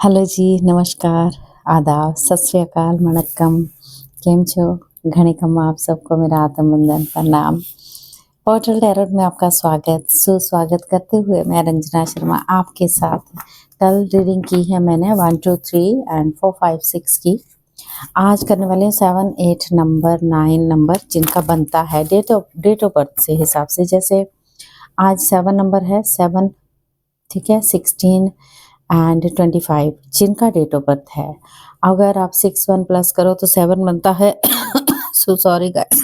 Hello जी, नमस्कार, आदाब, सत श्री अकाल, वणक्कम, केम छो? घणे खम्मा आप सबको मेरा आत्म वंदन प्रणाम। पोर्टल टैरोट में आपका स्वागत सुस्वागत करते हुए मैं रंजना शर्मा आपके साथ कल रीडिंग की है मैंने 1 2 3 एंड 4 5 6 की। आज करने वाले हैं 7 8 नंबर 9 नंबर जिनका बनता है डेट ऑफ बर्थ से हिसाब से। जैसे आज 7 नंबर है 7, ठीक है, 16 एंड 25 जिनका डेट ऑफ बर्थ है। अगर आप 6 1 प्लस करो तो 7 बनता है। सो सॉरी गाइस,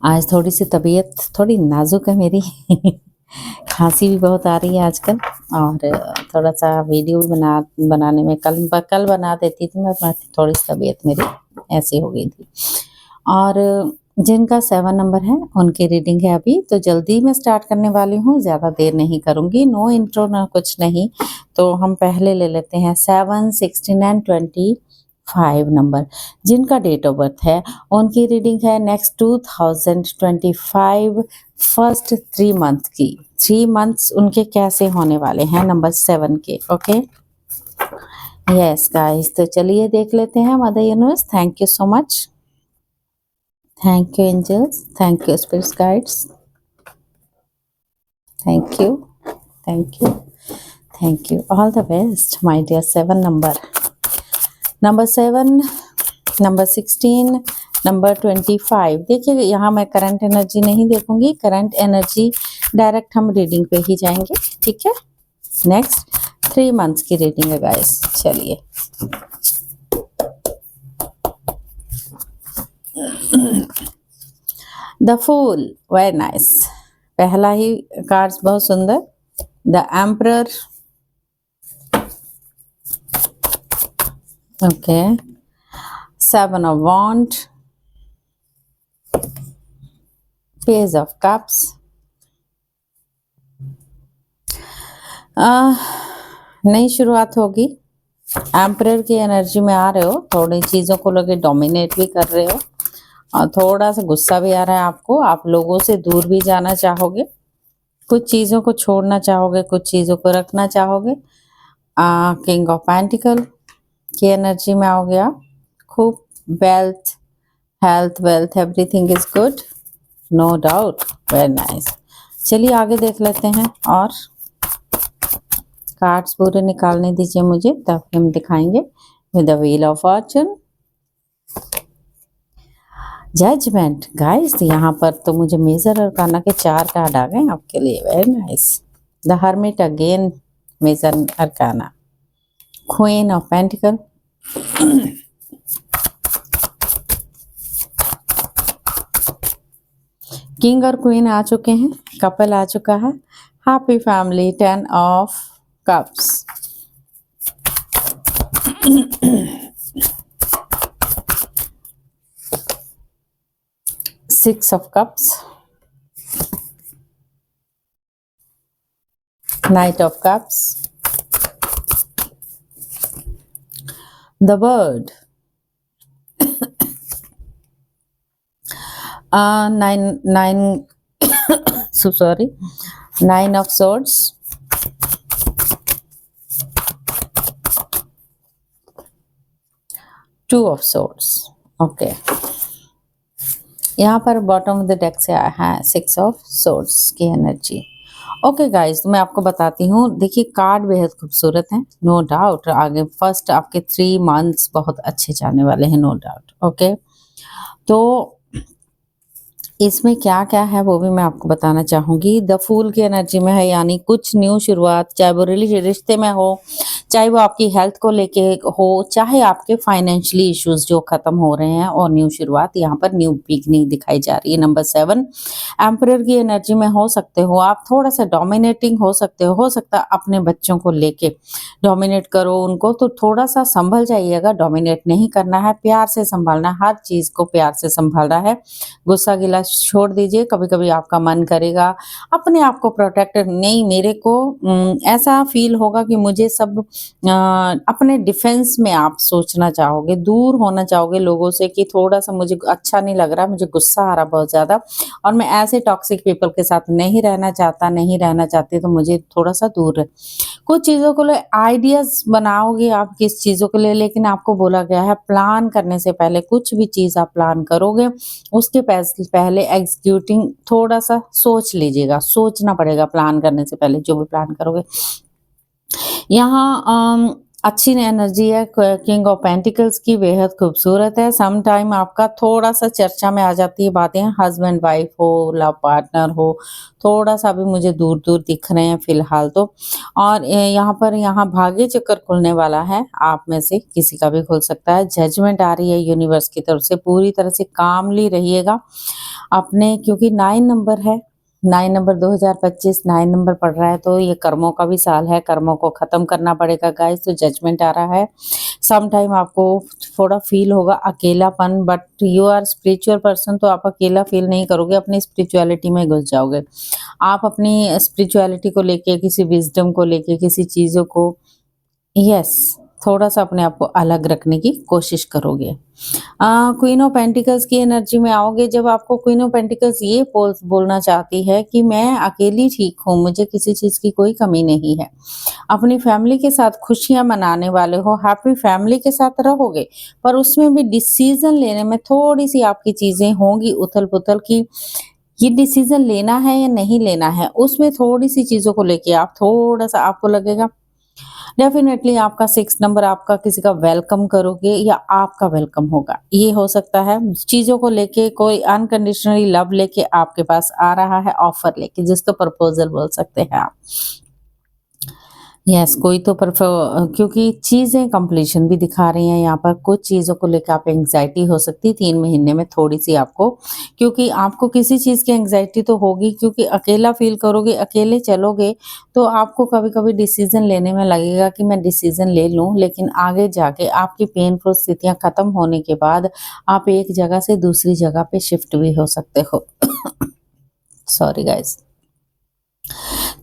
आज थोड़ी सी तबीयत थोड़ी नाजुक है मेरी। खांसी भी बहुत आ रही है आजकल, और थोड़ा सा वीडियो बनाने में कल बना देती थी मैं, थोड़ी सी तबीयत मेरी ऐसी हो गई थी। और जिनका 7 नंबर है उनकी रीडिंग है अभी, तो जल्दी मैं स्टार्ट करने वाली हूँ, ज़्यादा देर नहीं करूँगी, नो इंट्रो ना कुछ नहीं। तो हम पहले ले लेते हैं 7 16 एंड 25 नंबर जिनका डेट ऑफ बर्थ है। उनकी रीडिंग है नेक्स्ट 2025 फर्स्ट 3 मंथ की। 3 मंथ्स उनके कैसे होने वाले हैं नंबर 7 के। ओके, यस गाइस, तो चलिए देख लेते हैं। Mother universe, thank you so much, thank you angels, thank you spirits guides, thank you, thank you, thank you, all the best my dear 7 number 7, number 16, number 25। देखिए यहाँ मैं current energy नहीं देखूंगी, करंट एनर्जी डायरेक्ट हम reading पे ही जाएंगे, ठीक है। नेक्स्ट 3 मंथ्स की रीडिंग है गाइस। चलिए द फूल, वेरी नाइस, पहला ही कार्ड्स बहुत सुंदर। The emperor, okay, 7 of wand, page of cups, नई शुरुआत होगी। एम्परर की एनर्जी में आ रहे हो, थोड़ी चीज़ों को लेके डोमिनेट भी कर रहे हो, और थोड़ा सा गुस्सा भी आ रहा है आपको, आप लोगों से दूर भी जाना चाहोगे, कुछ चीज़ों को छोड़ना चाहोगे, कुछ चीज़ों को रखना चाहोगे। किंग ऑफ पेंटिकल की एनर्जी में आओगे आप। खूब wealth, health, wealth, everything is good, no doubt, very nice. चलिए आगे देख लेते हैं, और कार्ड्स पूरे निकालने दीजिए मुझे, तब हम दिखाएंगे। With the wheel of fortune, judgement guys, यहाँ पर तो मुझे मेजर अरकाना के 4 कार्ड आ गए आपके लिए, very nice. The hermit again, major arcana, queen of pentacle, king और क्वीन आ चुके हैं, कपल आ चुका है, happy family, 10 of cups, six of cups, knight of cups, the bird, 9 so sorry, 9 of swords, two of swords, okay. यहाँ पर bottom of the deck से आया है 6 ऑफ swords की एनर्जी। ओके गाइज, तो मैं आपको बताती हूँ, देखिए कार्ड बेहद खूबसूरत हैं, नो डाउट। आगे फर्स्ट आपके 3 मंथ्स बहुत अच्छे जाने वाले हैं, नो डाउट। ओके, तो इसमें क्या क्या है वो भी मैं आपको बताना चाहूँगी। द फूल की एनर्जी में है, यानी कुछ न्यू शुरुआत, चाहे वो रिश्ते में हो, चाहे वो आपकी हेल्थ को लेके हो, चाहे आपके फाइनेंशियली इश्यूज जो खत्म हो रहे हैं, और न्यू शुरुआत, यहाँ पर न्यू बिगनिंग दिखाई जा रही है। नंबर 7 एम्परर की एनर्जी में हो सकते हो आप थोड़ा सा डोमिनेटिंग हो सकते हो सकता है अपने बच्चों को लेके डोमिनेट करो उनको, तो थोड़ा सा संभल जाइएगा। डोमिनेट नहीं करना है, प्यार से संभालना है, हर चीज़ को प्यार से संभालना है। गुस्सा गिला छोड़ दीजिए। कभी कभी आपका मन करेगा अपने आप को प्रोटेक्ट, नहीं मेरे को ऐसा फील होगा कि मुझे सब अपने डिफेंस में आप सोचना चाहोगे, दूर होना चाहोगे लोगों से कि थोड़ा सा मुझे अच्छा नहीं लग रहा, मुझे गुस्सा आ रहा बहुत ज्यादा और मैं ऐसे टॉक्सिक पीपल के साथ नहीं रहना चाहता, नहीं रहना चाहती, तो मुझे थोड़ा सा दूर रहे। कुछ चीज़ों को ले आइडियाज़ बनाओगे आप किस चीज़ों के लिए, लेकिन आपको बोला गया है प्लान करने से पहले, कुछ भी चीज़ आप प्लान करोगे उसके पहले एग्जीक्यूटिंग थोड़ा-सा सोच लीजिएगा, सोचना पड़ेगा प्लान करने से पहले जो भी प्लान करोगे। यहाँ अच्छी एनर्जी है किंग ऑफ पेंटिकल्स की, बेहद खूबसूरत है। सम टाइम आपका थोड़ा-सा चर्चा में आ जाती है बातें, हस्बैंड वाइफ हो, लव पार्टनर हो, थोड़ा-सा भी मुझे दूर-दूर दिख रहे हैं फिलहाल तो। और यहाँ भाग्य चक्र खुलने वाला है, आप में से किसी का भी खुल सकता है। जजमेंट आ रही है यूनिवर्स की तरफ से, पूरी तरह से कामली रहिएगा अपने, क्योंकि 9 नंबर है, 9 नंबर 2025 9 नंबर पड़ रहा है, तो ये कर्मों का भी साल है, कर्मों को खत्म करना पड़ेगा गाइस। तो जजमेंट आ रहा है। सम टाइम आपको थोड़ा फील होगा अकेलापन, but you are spiritual person, तो आप अकेला फील नहीं करोगे, अपनी स्पिरिचुअलिटी में घुस जाओगे। आप अपनी स्पिरिचुअलिटी को लेके, किसी विजडम को लेके, किसी चीज़ों को, यस, थोड़ा-सा अपने आप को अलग रखने की कोशिश करोगे। क्वीन ऑफ पेंटिकल्स की एनर्जी में आओगे, जब आपको क्वीन ऑफ पेंटिकल्स ये बोलना चाहती है कि मैं अकेली ठीक हूँ, मुझे किसी चीज़ की कोई कमी नहीं है। अपनी फैमिली के साथ खुशियाँ मनाने वाले हो, हैप्पी फैमिली के साथ रहोगे, पर उसमें भी डिसीज़न लेने में थोड़ी-सी आपकी चीज़ें होंगी उथल-पुथल की, ये डिसीज़न लेना है या नहीं लेना है, उसमें थोड़ी-सी चीज़ों को लेके आप थोड़ा-सा आपको लगेगा। डेफिनेटली आपका 6 नंबर, आपका किसी का वेलकम करोगे या आपका वेलकम होगा, ये हो सकता है। चीज़ों को लेके कोई अनकंडीशनली लव लेके आपके पास आ रहा है, ऑफर लेके, जिसको प्रपोजल बोल सकते हैं आप। यस, कोई तो क्योंकि चीज़ें कंप्लीशन भी दिखा रही हैं यहाँ पर। कुछ चीज़ों को लेकर आप एंग्जाइटी हो सकती है 3 महीने में थोड़ी-सी आपको, क्योंकि आपको किसी चीज़ की एंग्जाइटी तो होगी, क्योंकि अकेला फ़ील करोगे, अकेले चलोगे, तो आपको कभी-कभी डिसीज़न लेने में लगेगा कि मैं डिसीज़न ले लूँ, लेकिन आगे जाके आपकी पेनफुल स्थितियाँ खत्म होने के बाद आप एक जगह से दूसरी जगह पे शिफ्ट भी हो सकते हो। Sorry guys.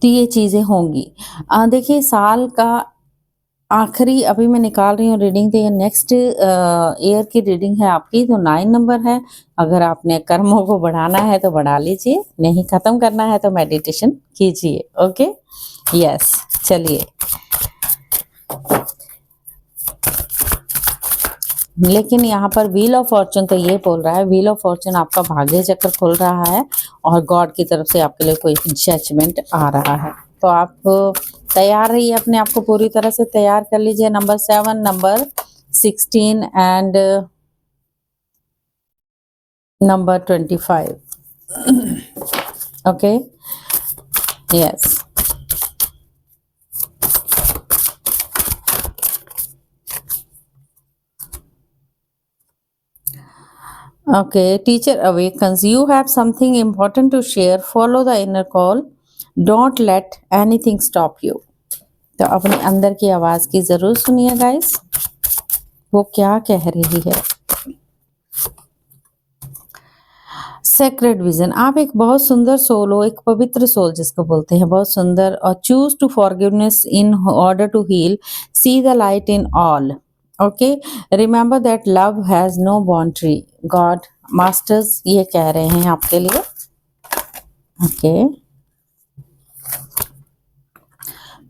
तो ये चीज़ें होंगी। देखिए साल का आखिरी अभी मैं निकाल रही हूँ रीडिंग, तो ये नेक्स्ट ईयर की रीडिंग है आपकी, तो 9 नंबर है। अगर आपने कर्मों को बढ़ाना है तो बढ़ा लीजिए, नहीं खत्म करना है तो मेडिटेशन कीजिए। ओके, यस, चलिए। लेकिन यहाँ पर व्हील ऑफ फॉर्चून तो ये बोल रहा है, व्हील ऑफ फॉर्चून आपका भाग्य चक्र खुल रहा है और गॉड की तरफ से आपके लिए कोई जजमेंट आ रहा है, तो आप तैयार रहिए, अपने आप को पूरी तरह से तैयार कर लीजिए। Number 7, number 16 and number 25। Okay, yes. Okay, teacher awakens. You have something important to share. Follow the inner call. Don't let anything stop you. तो अपने अंदर की आवाज की जरूर सुनिए गाइस, वो क्या कह रही है। सेक्रेड विजन, आप एक बहुत सुंदर सोल हो, एक पवित्र सोल जिसको बोलते हैं, बहुत सुंदर। और choose to forgiveness in order to heal, see the light in all. Okay, remember that love has no boundary, God masters ये कह रहे हैं आपके लिए। ओके,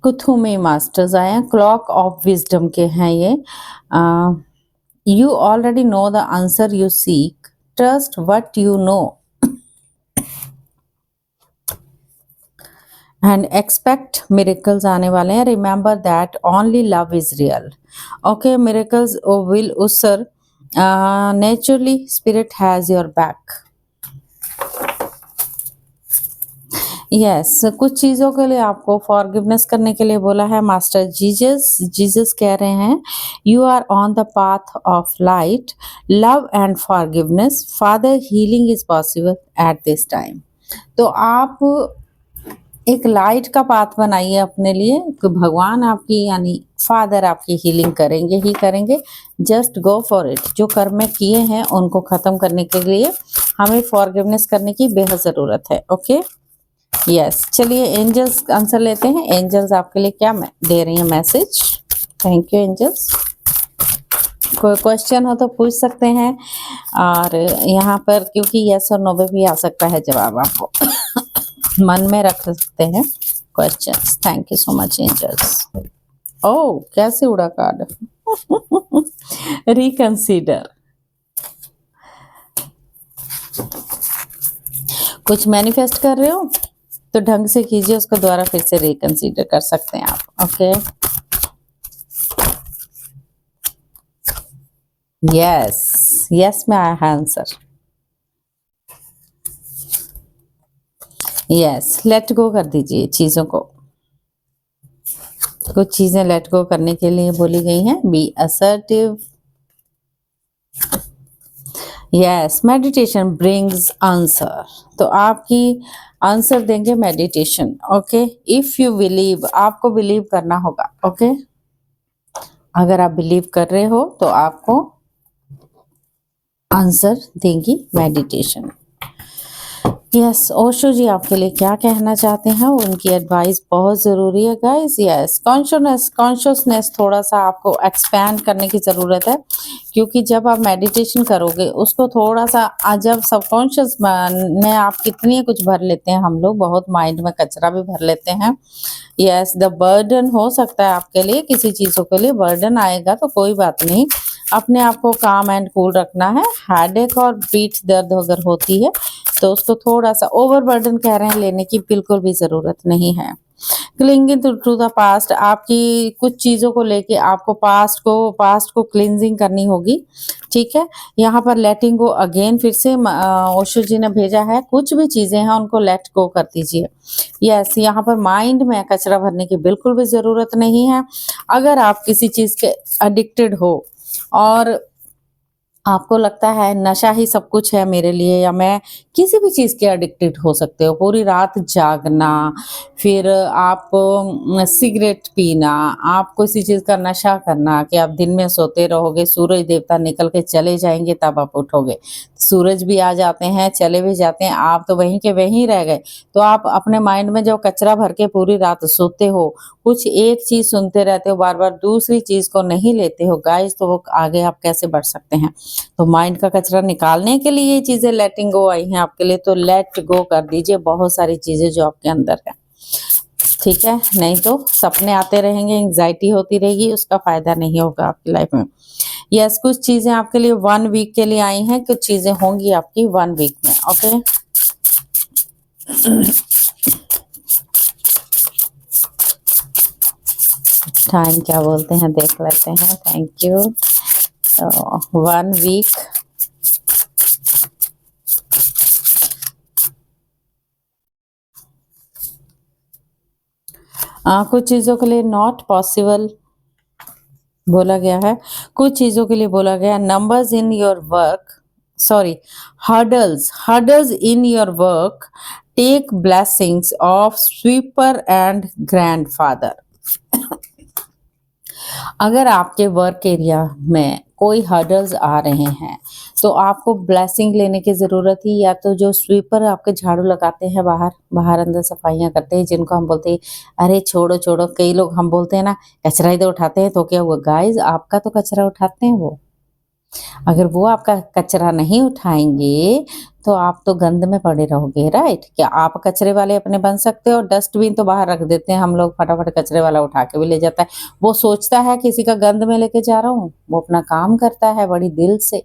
कुथु में मास्टर्स आए हैं, क्लॉक ऑफ विजडम के हैं ये। You already know the answer you seek, trust what you know and expect miracles आने वाले हैं। Remember that only love is real. Okay, miracles will occur, naturally spirit has your back. Yes, कुछ चीज़ों के लिए आपको फॉरगिवनेस करने के लिए बोला है मास्टर जीसस। जीसस कह रहे हैं you are on the path of light, love and forgiveness, father healing is possible at this time. तो आप एक लाइट का पाथ बनाइए अपने लिए कि भगवान आपकी यानी फादर आपकी हीलिंग करेंगे ही करेंगे। Just go for it. जो कर्म में किए हैं उनको खत्म करने के लिए हमें फॉरगिवनेस करने की बेहद ज़रूरत है। ओके यस चलिए एंजल्स आंसर लेते हैं। एंजल्स आपके लिए क्या दे रही हैं मैसेज। Thank you angels. कोई क्वेश्चन हो तो पूछ सकते हैं और यहाँ पर क्योंकि यस और नो में भी आ सकता है जवाब, आपको मन में रख सकते हैं questions. Thank you so much angels. Oh कैसे उड़ा कार्ड। रिकंसीडर। कुछ मैनिफेस्ट कर रहे हो तो ढंग से कीजिए, उसको दोबारा फिर से रिकंसीडर कर सकते हैं आप। ओके यस यस में आया है आंसर। यस लेट गो कर दीजिए चीजों को। कुछ चीजें लेट गो करने के लिए बोली गई हैं। Be assertive. Yes meditation brings answer. तो आपकी आंसर देंगे meditation. Okay if you believe, आपको बिलीव करना होगा। ओके अगर आप बिलीव कर रहे हो तो आपको आंसर देंगी मेडिटेशन। यस ओशो जी आपके लिए क्या कहना चाहते हैं, उनकी एडवाइस बहुत ज़रूरी है गाइस। यस कॉन्शियसनेस थोड़ा सा आपको एक्सपैंड करने की ज़रूरत है, क्योंकि जब आप मेडिटेशन करोगे उसको थोड़ा सा जब सबकॉन्शियस में आप कितनी कुछ भर लेते हैं, हम लोग बहुत माइंड में कचरा भी भर लेते हैं। यस द बर्डन हो सकता है आपके लिए, किसी चीज़ों के लिए बर्डन आएगा तो कोई बात नहीं, अपने आप को काम एंड कूल रखना है। हेडेक और पीठ दर्द अगर होती है तो उसको थोड़ा सा ओवरबर्डन कह रहे हैं लेने की बिल्कुल भी ज़रूरत नहीं है। क्लिंगिंग टू द पास्ट, आपकी कुछ चीज़ों को लेके आपको पास्ट को क्लिनजिंग करनी होगी। ठीक है यहाँ पर लेटिंग गो अगेन फिर से ओशो जी ने भेजा है, कुछ भी चीज़ें हैं उनको लेट गो कर दीजिए। यस यहाँ पर माइंड में कचरा भरने की बिल्कुल भी ज़रूरत नहीं है। अगर आप किसी चीज़ के एडिक्टेड हो और आपको लगता है नशा ही सब कुछ है मेरे लिए, या मैं किसी भी चीज़ के एडिक्टेड हो सकते हो, पूरी रात जागना, फिर आप सिगरेट पीना, आप किसी चीज़ का नशा करना कि आप दिन में सोते रहोगे, सूरज देवता निकल के चले जाएंगे तब आप उठोगे, सूरज भी आ जाते हैं चले भी जाते हैं, आप तो वहीं के वहीं रह गए। तो आप अपने माइंड में जो कचरा भर के पूरी रात सोते हो, कुछ एक चीज़ सुनते रहते हो बार बार, दूसरी चीज़ को नहीं लेते हो गाइस, तो वो आगे आप कैसे बढ़ सकते हैं। तो माइंड का कचरा निकालने के लिए ये चीज़ें लेटिंग गो आई हैं आपके लिए, तो लेट गो कर दीजिए बहुत सारी चीज़ें जो आपके अंदर है। ठीक है नहीं तो सपने आते रहेंगे, एंग्जाइटी होती रहेगी, उसका फायदा नहीं होगा आपकी लाइफ में। यस कुछ चीज़ें आपके लिए 1 वीक के लिए आई हैं, कुछ चीज़ें होंगी आपकी 1 वीक में। ओके टाइम क्या बोलते हैं देख लेते हैं। Thank you. 1 वीक कुछ चीज़ों के लिए नॉट पॉसिबल बोला गया है, कुछ चीज़ों के लिए बोला गया है numbers in your work, sorry hurdles in your work take blessings of sweeper and grandfather. अगर आपके वर्क एरिया में कोई हर्डल्स आ रहे हैं तो आपको ब्लेसिंग लेने की ज़रूरत ही, या तो जो स्वीपर आपके झाड़ू लगाते हैं बाहर बाहर अंदर सफाइयाँ करते हैं, जिनको हम बोलते हैं अरे छोड़ो छोड़ो, कई लोग हम बोलते हैं ना कचरा ही तो उठाते हैं, तो क्या हुआ गाइस, आपका तो कचरा उठाते हैं वो। अगर वो आपका कचरा नहीं उठाएंगे तो आप तो गंद में पड़े रहोगे। राइट क्या आप कचरे वाले अपने बन सकते हो। डस्टबिन तो बाहर रख देते हैं हम लोग, फटाफट कचरे वाला उठा के भी ले जाता है, वो सोचता है किसी का गंद में लेके जा रहा हूँ, वो अपना काम करता है बड़ी दिल से,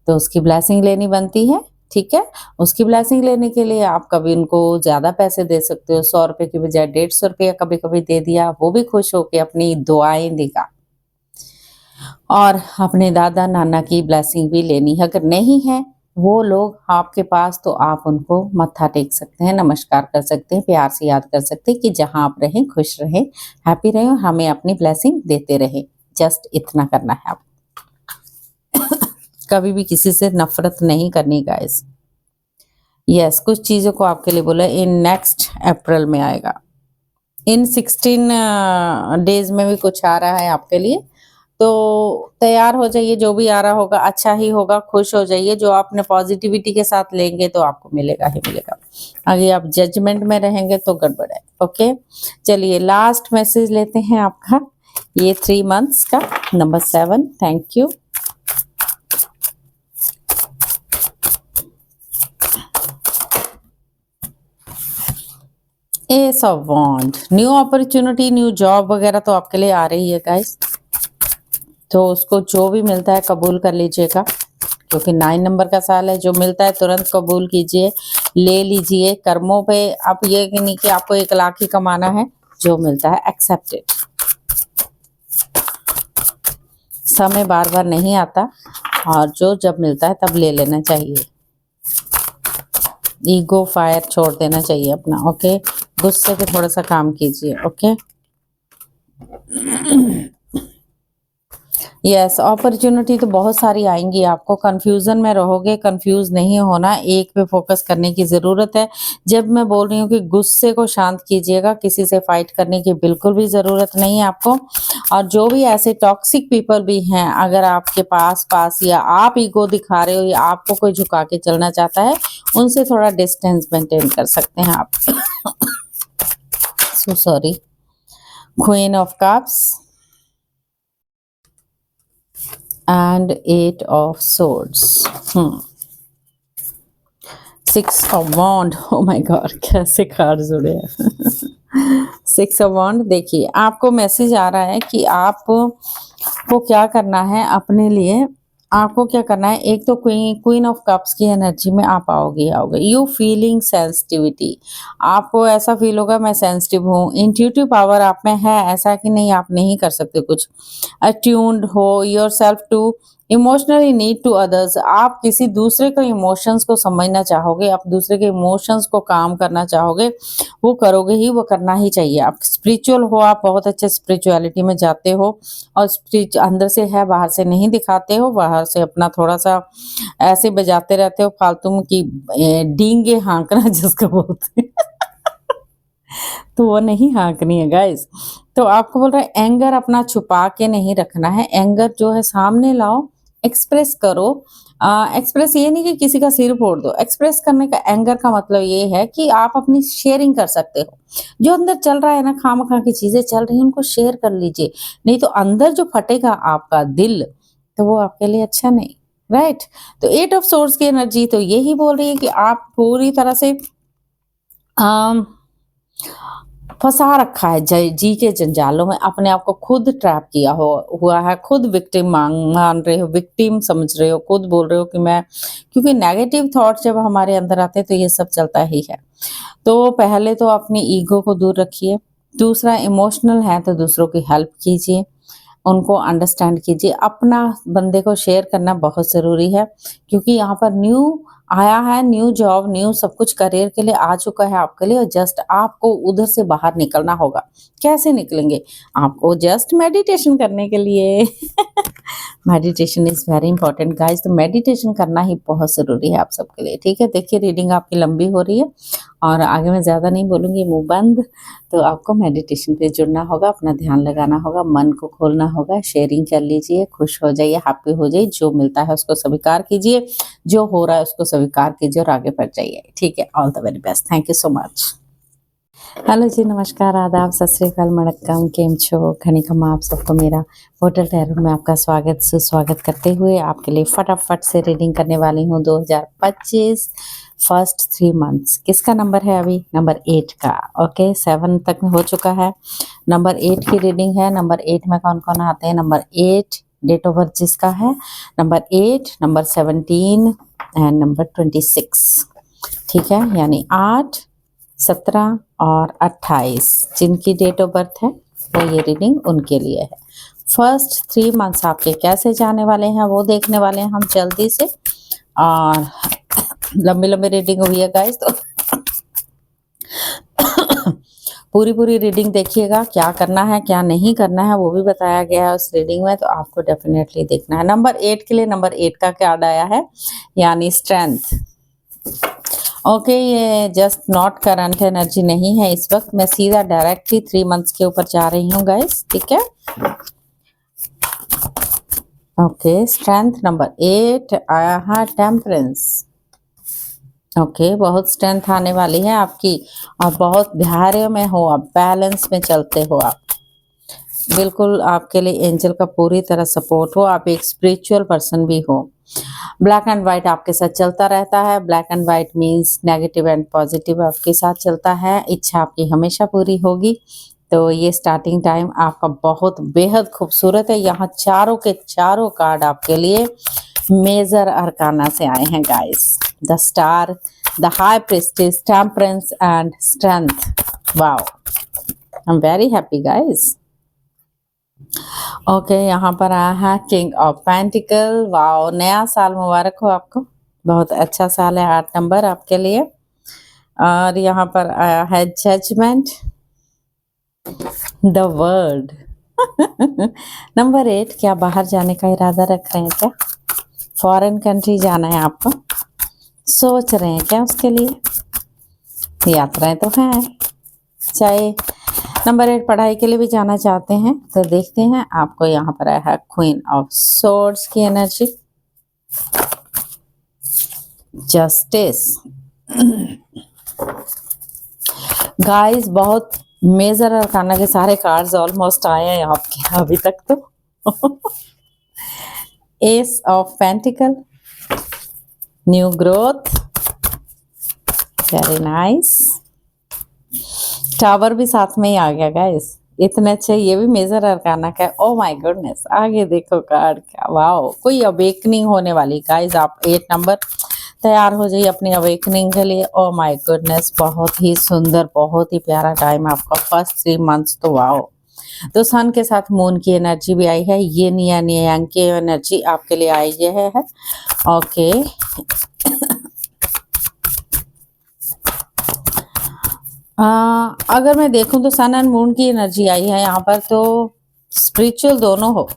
तो उसकी ब्लेसिंग लेनी बनती है। ठीक है उसकी ब्लेसिंग लेने के लिए आप कभी उनको ज़्यादा पैसे दे सकते हो, 100 रुपये की बजाय 150 रुपया कभी कभी दे दिया, वो भी खुश होकर अपनी दुआएं देगा। और अपने दादा नाना की ब्लेसिंग भी लेनी है, अगर नहीं है वो लोग आपके पास, तो आप उनको मत्था टेक सकते हैं, नमस्कार कर सकते हैं, प्यार से याद कर सकते हैं कि जहां आप रहें खुश रहें, हैप्पी रहें, हमें अपनी ब्लेसिंग देते रहे। जस्ट इतना करना है आप। कभी भी किसी से नफरत नहीं करनी गाइस। यस, कुछ चीज़ों को आपके लिए बोला इन नेक्स्ट अप्रैल में आएगा। इन 16 डेज़ में भी कुछ आ रहा है आपके लिए, तो तैयार हो जाइए, जो भी आ रहा होगा अच्छा ही होगा, खुश हो जाइए। जो आपने पॉजिटिविटी के साथ लेंगे तो आपको मिलेगा ही मिलेगा। अगर आप जजमेंट में रहेंगे तो गड़बड़ है। ओके, चलिए लास्ट मैसेज लेते हैं आपका, ये 3 मंथ्स का, number 7। Thank you. Ace of wand, new opportunity, new job वगैरह तो आपके लिए आ रही है गाइस, तो उसको जो भी मिलता है कबूल कर लीजिएगा, क्योंकि 9 नंबर का साल है। जो मिलता है तुरंत कबूल कीजिए, ले लीजिए। कर्मों पे आप ये नहीं कि आपको 1 लाख ही कमाना है, जो मिलता है एक्सेप्टेड। समय बार बार नहीं आता, और जो जब मिलता है तब ले लेना चाहिए। ईगो फायर छोड़ देना चाहिए अपना। ओके, गुस्से पे थोड़ा सा काम कीजिए। ओके, यस, अपॉर्चुनिटी तो बहुत सारी आएंगी आपको। कंफ्यूजन में रहोगे, कंफ्यूज नहीं होना, एक पे फोकस करने की ज़रूरत है। जब मैं बोल रही हूँ कि गुस्से को शांत कीजिएगा, किसी से फाइट करने की बिल्कुल भी ज़रूरत नहीं है आपको। और जो भी ऐसे टॉक्सिक पीपल भी हैं, अगर आपके पास या आप ईगो दिखा रहे हो या आपको कोई झुका के चलना चाहता है, उनसे थोड़ा डिस्टेंस मेंटेन कर सकते हैं आप। So sorry. Queen of cups and 8 of swords. 6 of wand. Oh my god, कैसे कार्ड जुड़े हैं। 6 of wand, देखिए आपको मैसेज आ रहा है कि आपको क्या करना है अपने लिए। आपको क्या करना है, एक तो क्वीन ऑफ कप्स की एनर्जी में आप आओगे। यू फीलिंग सेंसिटिविटी, आपको ऐसा फील होगा मैं सेंसिटिव हूँ। इंट्यूटिव पावर आप में है, ऐसा कि नहीं आप नहीं कर सकते कुछ। अट्यून्ड हो yourself to emotionally need to others, आप किसी दूसरे के इमोशंस को समझना चाहोगे, आप दूसरे के इमोशंस को काम करना चाहोगे, वो करोगे ही, वो करना ही चाहिए। आप स्पिरिचुअल हो, आप बहुत अच्छे स्पिरिचुअलिटी में जाते हो, और अंदर से है, बाहर से नहीं दिखाते हो। बाहर से अपना थोड़ा सा ऐसे बजाते रहते हो फालतू की डींगे हाँकना जिसको बोलते हैं। तो वो नहीं हाँकनी है गाइस। तो आपको बोल रहा है एंगर अपना छुपा के नहीं रखना है, एंगर जो है सामने लाओ, एक्सप्रेस करो। एक्सप्रेस ये नहीं कि किसी का सिर फोड़ दो, एक्सप्रेस करने का एंगर का मतलब ये है कि आप अपनी शेयरिंग कर सकते हो। जो अंदर चल रहा है ना, खामखा की चीजें चल रही हैं, उनको शेयर कर लीजिए। नहीं तो अंदर जो फटेगा आपका दिल, तो वो आपके लिए अच्छा नहीं, राइट। तो 8 ऑफ सोर्स की एनर्जी तो यही बोल रही है कि आप पूरी तरह से फंसा रखा है जी के जंजालों में, अपने आप को खुद ट्रैप किया हुआ है, खुद विक्टिम मान रहे हो, विक्टिम समझ रहे हो, खुद बोल रहे हो कि मैं, क्योंकि नेगेटिव थॉट जब हमारे अंदर आते हैं तो ये सब चलता ही है। तो पहले तो अपनी ईगो को दूर रखिए। दूसरा, इमोशनल है तो दूसरों की हेल्प कीजिए, उनको अंडरस्टैंड कीजिए। अपना बंदे को शेयर करना बहुत ज़रूरी है, क्योंकि यहाँ पर न्यू आया है, न्यू जॉब, न्यू सब कुछ करियर के लिए आ चुका है आपके लिए, और जस्ट आपको उधर से बाहर निकलना होगा। कैसे निकलेंगे? आपको जस्ट मेडिटेशन करने के लिए। Meditation is very important guys, तो मेडिटेशन करना ही बहुत ज़रूरी है आप सबके लिए। ठीक है, देखिए रीडिंग आपकी लंबी हो रही है, और आगे मैं ज़्यादा नहीं बोलूँगी, मुंह बंद। तो आपको मेडिटेशन पे जुड़ना होगा, अपना ध्यान लगाना होगा, मन को खोलना होगा, शेयरिंग कर लीजिए, खुश हो जाइए, हैप्पी हो जाइए। जो मिलता है उसको स्वीकार कीजिए, जो हो रहा है उसको स्वीकार कीजिए, और आगे बढ़ जाइए। ठीक है, all the very best, thank you so much. Hello जी, नमस्कार, आदाब, सत श्री अकाल, मणक्कम, केम छो, घनीकम आप सबको मेरा पोर्टल टैरो में आपका स्वागत सुस्वागत करते हुए आपके लिए फटाफट से रीडिंग करने वाली हूँ 2025 फर्स्ट 3 मंथ्स। किसका नंबर है अभी? नंबर 8 का। ओके, 7 तक हो चुका है, नंबर 8 की रीडिंग है। नंबर 8 में कौन कौन आते हैं? नंबर 8 डेट ऑफ बर्थ जिसका है, नंबर 8, नंबर 17 एंड नंबर 26। ठीक है, यानी 8, 17 और 28 जिनकी डेट ऑफ बर्थ है, वो ये रीडिंग उनके लिए है। फर्स्ट 3 मंथ्स आपके कैसे जाने वाले हैं वो देखने वाले हैं हम जल्दी से, और लंबी लंबी रीडिंग हुई है गाइस, तो पूरी रीडिंग देखिएगा। क्या करना है क्या नहीं करना है वो भी बताया गया है उस रीडिंग में, तो आपको डेफिनेटली देखना है। नंबर 8 के लिए नंबर 8 का कार्ड आया है, यानी स्ट्रेंथ। ओके, ये जस्ट नॉट करंट एनर्जी नहीं है इस वक्त, मैं सीधा डायरेक्टली 3 मंथ्स के ऊपर जा रही हूँ गाइस, ठीक है। ओके, स्ट्रेंथ नंबर 8 आया है टेम्परेंस। ओके, बहुत स्ट्रेंथ आने वाली है आपकी, और बहुत धैर्य में हो आप, बैलेंस में चलते हो आप, बिल्कुल आपके लिए एंजल का पूरी तरह सपोर्ट हो, आप एक स्पिरिचुअल पर्सन भी हो। ब्लैक एंड व्हाइट आपके साथ चलता रहता है, black and white means negative and positive आपके साथ चलता है, इच्छा आपकी हमेशा पूरी होगी। तो ये स्टार्टिंग टाइम आपका बहुत बेहद खूबसूरत है। यहाँ चारों के चारों कार्ड आपके लिए मेजर अरकाना से आए हैं guys, the star, the high priestess, temperance and strength. Wow, I am very happy guys. Okay, यहाँ पर आया है किंग ऑफ पेंटिकल। वाओ, नया साल मुबारक हो आपको, बहुत अच्छा साल है, 8 नंबर आपके लिए। और यहाँ पर आया है जजमेंट, द वर्ल्ड। नंबर 8, क्या बाहर जाने का इरादा रख रहे हैं क्या? फॉरेन कंट्री जाना है आपको, सोच रहे हैं क्या उसके लिए? यात्राएं तो हैं, चाहे नंबर 8 पढ़ाई के लिए भी जाना चाहते हैं तो देखते हैं। आपको यहाँ पर आया है क्वीन ऑफ सोर्ड्स की एनर्जी, जस्टिस। गाइस, बहुत मेजर अरकाना के सारे कार्ड्स ऑलमोस्ट आए हैं आपके अभी तक तो। S of pentacle, new growth, very nice. Tower भी साथ में ही आ गया गाइस, इतने अच्छे, ये भी मेजर अरकाना का है। ओ माय गुडनेस, आगे देखो कार्ड क्या, वाओ, कोई अवेकनिंग होने वाली गाइस। आप 8 नंबर तैयार हो जाइए अपनी अवेकनिंग के लिए। ओ माय गुडनेस, बहुत ही सुंदर, बहुत ही प्यारा टाइम आपका, फर्स्ट 3 मंथ्स तो वाओ। तो सन के साथ मून की एनर्जी भी आई है, ये यांग की एनर्जी आपके लिए आई है। ओके, अगर मैं देखूं तो सन एंड मून की एनर्जी आई है यहाँ पर, तो स्पिरिचुअल दोनों हो।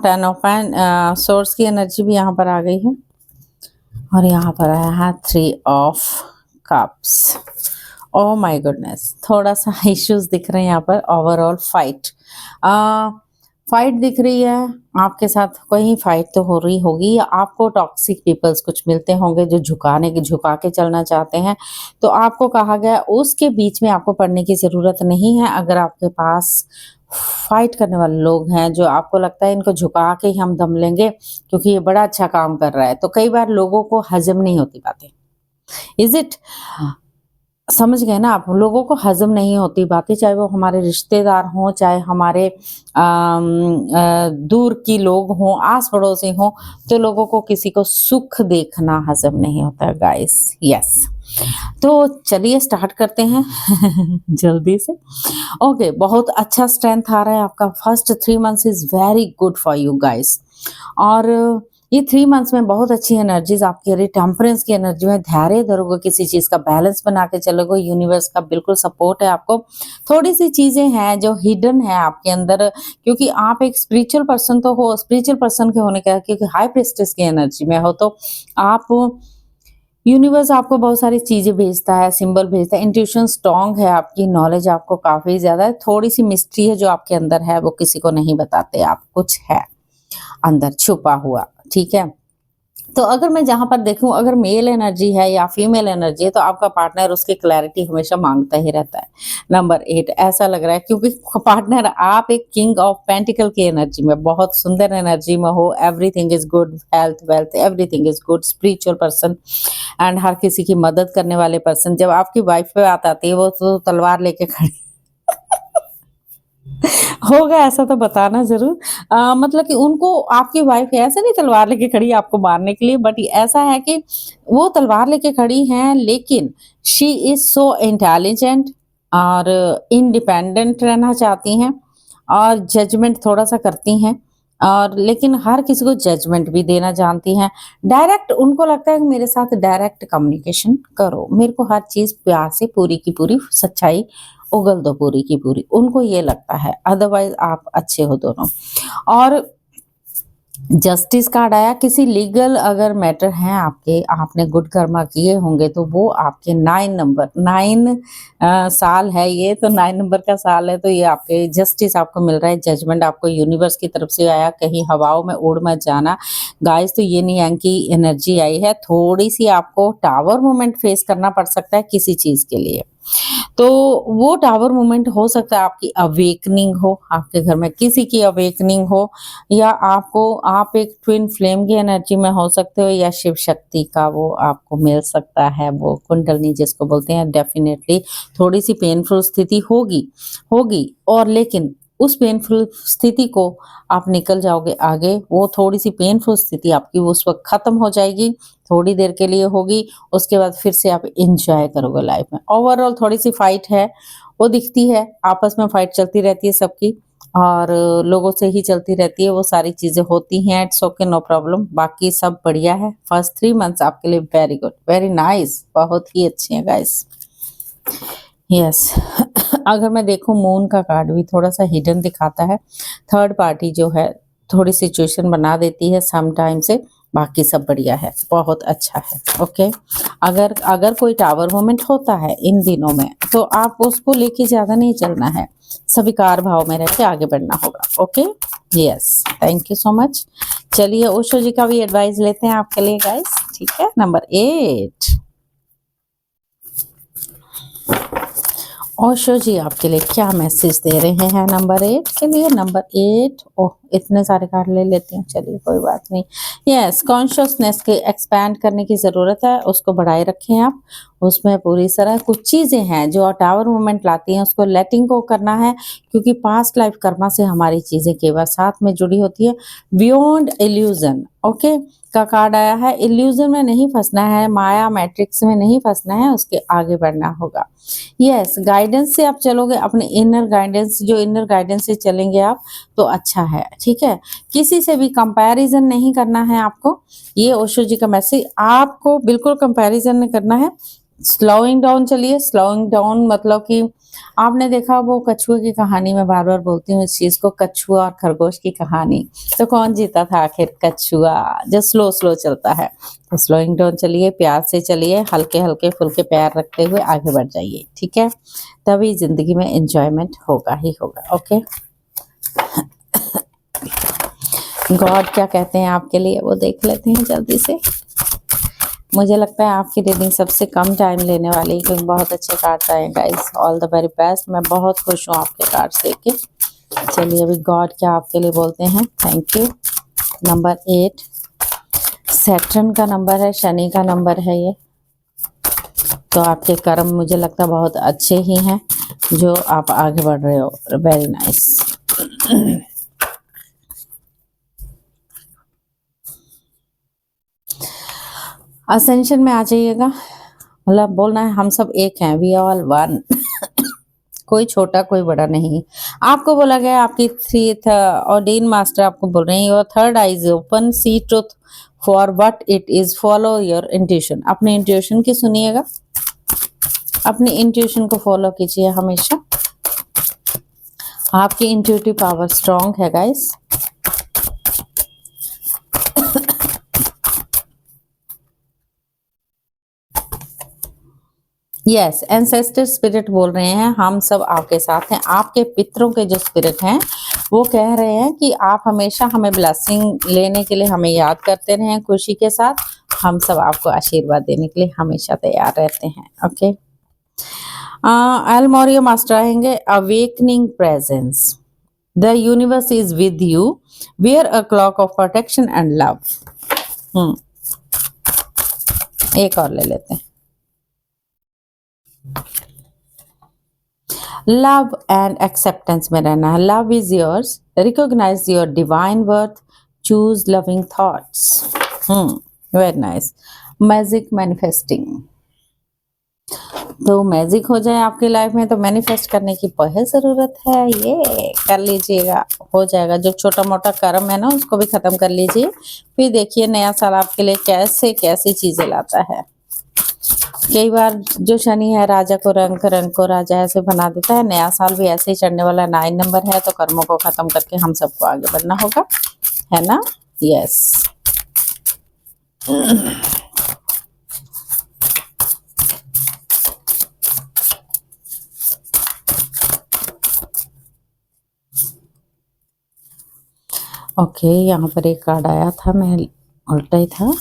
टेन ऑफ सोर्स की एनर्जी भी यहाँ पर आ गई है, और यहाँ पर आया है 3 of cups. Oh my goodness, थोड़ा सा इश्यूज दिख रहे हैं यहाँ पर। ओवरऑल फाइट दिख रही है आपके साथ, कहीं फाइट तो हो रही होगी, या आपको टॉक्सिक पीपल्स कुछ मिलते होंगे जो झुका के चलना चाहते हैं। तो आपको कहा गया उसके बीच में आपको पड़ने की ज़रूरत नहीं है। अगर आपके पास फाइट करने वाले लोग हैं जो आपको लगता है इनको झुका के ही हम दम लेंगे क्योंकि ये बड़ा अच्छा काम कर रहा है, तो कई बार लोगों को हजम नहीं होती बातें। Is it? समझ गए ना आप, लोगों को हजम नहीं होती बातें, चाहे वो हमारे रिश्तेदार हों, चाहे हमारे दूर की लोग हों, आस पड़ोसी हों, तो लोगों को किसी को सुख देखना हजम नहीं होता गाइस। यस, तो चलिए स्टार्ट करते हैं जल्दी से। ओके, बहुत अच्छा स्ट्रेंथ आ रहा है आपका, first 3 months is very good for you guys. और ये 3 मंथ्स में बहुत अच्छी एनर्जीज आपकी रही, टेम्परेंस की एनर्जी में धैर्य धरोगे, किसी चीज का बैलेंस बना के चलोगे, यूनिवर्स का बिल्कुल सपोर्ट है आपको। थोड़ी सी चीजें हैं जो हिडन है आपके अंदर, क्योंकि आप एक स्पिरिचुअल पर्सन तो हो, स्पिरिचुअल पर्सन के होने का, क्योंकि हाई प्रिस्टेस की एनर्जी में हो, तो आप, यूनिवर्स आपको बहुत सारी चीजें भेजता है, सिंबल भेजता है, इंट्यूशन स्ट्रांग है आपकी, नॉलेज आपको काफी ज्यादा है। थोड़ी सी मिस्ट्री है जो आपके अंदर है, वो किसी को नहीं बताते आप, कुछ है अंदर छुपा हुआ, ठीक है। तो अगर मैं जहां पर देखूं, अगर मेल एनर्जी है या फीमेल एनर्जी है, तो आपका पार्टनर उसकी क्लैरिटी हमेशा मांगता ही रहता है। नंबर 8 ऐसा लग रहा है, क्योंकि पार्टनर, आप एक किंग ऑफ पेंटिकल की एनर्जी में, बहुत सुंदर एनर्जी में हो, everything is good, health wealth everything is good, spiritual person and हर किसी की मदद करने वाले पर्सन। जब आपकी वाइफ पे बात आती है, वो तो तलवार लेके खड़ी होगा, ऐसा तो बताना जरूर। मतलब कि उनको, आपकी वाइफ ऐसे नहीं तलवार लेके खड़ी है आपको मारने के लिए, बट ऐसा है कि वो तलवार लेके खड़ी हैं, लेकिन शी इज सो इंटेलिजेंट और इंडिपेंडेंट रहना चाहती हैं, और जजमेंट थोड़ा सा करती हैं, और लेकिन हर किसी को जजमेंट भी देना जानती हैं। डायरेक्ट, उनको लगता है कि मेरे साथ डायरेक्ट कम्युनिकेशन करो, मेरे को हर चीज प्यार से पूरी की पूरी सच्चाई उगल दो, पूरी की पूरी, उनको ये लगता है। अदरवाइज आप अच्छे हो दोनों। और जस्टिस कार्ड आया। किसी लीगल अगर मैटर है आपके, आपने गुड कर्मा किए होंगे तो वो आपके 9 साल है ये, तो 9 का साल है, तो ये आपके जस्टिस आपको मिल रहा है, जजमेंट आपको यूनिवर्स की तरफ से आया। कहीं हवाओं में उड़ मत जाना गाइस। तो ये नहीं की एनर्जी आई है, थोड़ी सी आपको टावर मोमेंट फेस करना पड़ सकता है किसी चीज के लिए। तो वो टावर मोमेंट हो सकता है आपकी अवेकनिंग हो, आपके घर में किसी की अवेकनिंग हो, या आप एक ट्विन फ्लेम की एनर्जी में हो सकते हो, या शिव शक्ति का वो आपको मिल सकता है, वो कुंडलनी जिसको बोलते हैं। डेफिनेटली थोड़ी सी पेनफुल स्थिति होगी होगी, और लेकिन उस पेनफुल स्थिति को आप निकल जाओगे आगे। वो थोड़ी सी पेनफुल स्थिति आपकी उस वक्त खत्म हो जाएगी, थोड़ी देर के लिए होगी, उसके बाद फिर से आप इंजॉय करोगे लाइफ में। ओवरऑल थोड़ी सी फाइट है, वो दिखती है, आपस में फाइट चलती रहती है सबकी, और लोगों से ही चलती रहती है, वो सारी चीजें होती हैं। इट्स ओके, नो प्रॉब्लम, बाकी सब बढ़िया है। फर्स्ट 3 मंथ्स आपके लिए वेरी गुड, वेरी नाइस, बहुत ही अच्छे हैं गाइस। यस अगर मैं देखूं मून का कार्ड भी थोड़ा सा हिडन दिखाता है, थर्ड पार्टी जो है थोड़ी सिचुएशन बना देती है सम टाइम से, बाकी सब बढ़िया है, बहुत अच्छा है। ओके, अगर अगर कोई टावर मोमेंट होता है इन दिनों में तो आप उसको लेके ज्यादा नहीं चलना है, स्वीकार भाव में रह के आगे बढ़ना होगा। Okay, yes, thank you so much. चलिए ओशो जी का भी एडवाइस लेते हैं आपके लिए गाइस, ठीक है। नंबर 8, ओशो जी आपके लिए क्या मैसेज दे रहे हैं नंबर 8 के लिए। नंबर 8, ओह इतने सारे कार्ड ले लेते हैं, चलिए कोई बात नहीं। यस, कॉन्शियसनेस के एक्सपैंड करने की ज़रूरत है, उसको बढ़ाए रखें आप, उसमें पूरी तरह। कुछ चीज़ें हैं जो टावर मूवमेंट लाती हैं, उसको लेटिंग को करना है, क्योंकि पास्ट लाइफ कर्मा से हमारी चीज़ें केवल साथ में जुड़ी होती है। बियॉन्ड इल्यूजन, ओके का कार्ड आया है। इल्यूजन में नहीं फंसना है, माया मैट्रिक्स में नहीं फंसना है, उसके आगे बढ़ना होगा। यस, गाइडेंस से आप चलोगे, अपने इनर गाइडेंस, जो इनर गाइडेंस से चलेंगे आप तो अच्छा है, ठीक है। किसी से भी कंपैरिजन नहीं करना है आपको, ये ओशो जी का मैसेज। आपको बिल्कुल कंपैरिजन नहीं करना है, स्लोइंग डाउन चलिए। स्लोइंग डाउन मतलब कि आपने देखा वो कछुए की कहानी में बार बार बोलती हूँ इस चीज को, कछुआ और खरगोश की कहानी, तो कौन जीता था आखिर? कछुआ, जो स्लो स्लो चलता है। तो स्लोइंग डाउन चलिए, प्यार से चलिए, हल्के हल्के फुल्के पैर रखते हुए आगे बढ़ जाइए, ठीक है। तभी जिंदगी में एंजॉयमेंट होगा ही होगा। ओके, गॉड क्या कहते हैं आपके लिए वो देख लेते हैं जल्दी से। मुझे लगता है आपकी रीडिंग सबसे कम टाइम लेने वाली, क्योंकि बहुत अच्छे कार्ड्स आए guys. All the very best, मैं बहुत खुश हूँ आपके कार्ड्स देख के। चलिए अभी गॉड क्या आपके लिए बोलते हैं। Thank you. नंबर 8 सैटर्न का नंबर है, शनि का नंबर है ये, तो आपके कर्म मुझे लगता है बहुत अच्छे ही हैं जो आप आगे बढ़ रहे हो। Very nice. असेंशन में आ जाइएगा, मतलब बोलना है हम सब एक हैं, वी ऑल वन। कोई छोटा कोई बड़ा नहीं। आपको बोला गया, आपकी 3 ऑर्डेन मास्टर आपको बोल रहे हैं, your third eye is open, see truth for what it is, follow your intuition. अपने इंट्यूशन की सुनिएगा, अपनी इंट्यूशन को फॉलो कीजिए हमेशा। आपकी इंट्यूटिव पावर स्ट्रांग है गाइस। यस, एंसेस्टर स्पिरिट बोल रहे हैं हम सब आपके साथ हैं। आपके पितरों के जो स्पिरिट हैं वो कह रहे हैं कि आप हमेशा हमें ब्लेसिंग लेने के लिए हमें याद करते रहें खुशी के साथ। हम सब आपको आशीर्वाद देने के लिए हमेशा तैयार रहते हैं। ओके, एलमोरियो मास्टर आएंगे, awakening presence, the universe is with you, wear a cloak of protection and love. एक और ले लेते हैं। लव एंड एक्सेप्टेंस में रहना है। Love is yours, recognise your divine worth, choose loving thoughts. Very nice. Magic manifesting, तो magic हो जाए आपकी लाइफ में तो मैनिफेस्ट करने की बहुत जरूरत है, ये कर लीजिएगा, हो जाएगा। जो छोटा मोटा कर्म है ना उसको भी खत्म कर लीजिए, फिर देखिए नया साल आपके लिए कैसे कैसी चीजें लाता है। कई बार जो शनि है राजा को रंग को राजा ऐसे बना देता है। नया साल भी ऐसे ही चढ़ने वाला 9 नंबर है, तो कर्मों को खत्म करके हम सबको आगे बढ़ना होगा, है ना। यस। ओके, यहाँ पर एक कार्ड आया था, मैं उल्टा ही था।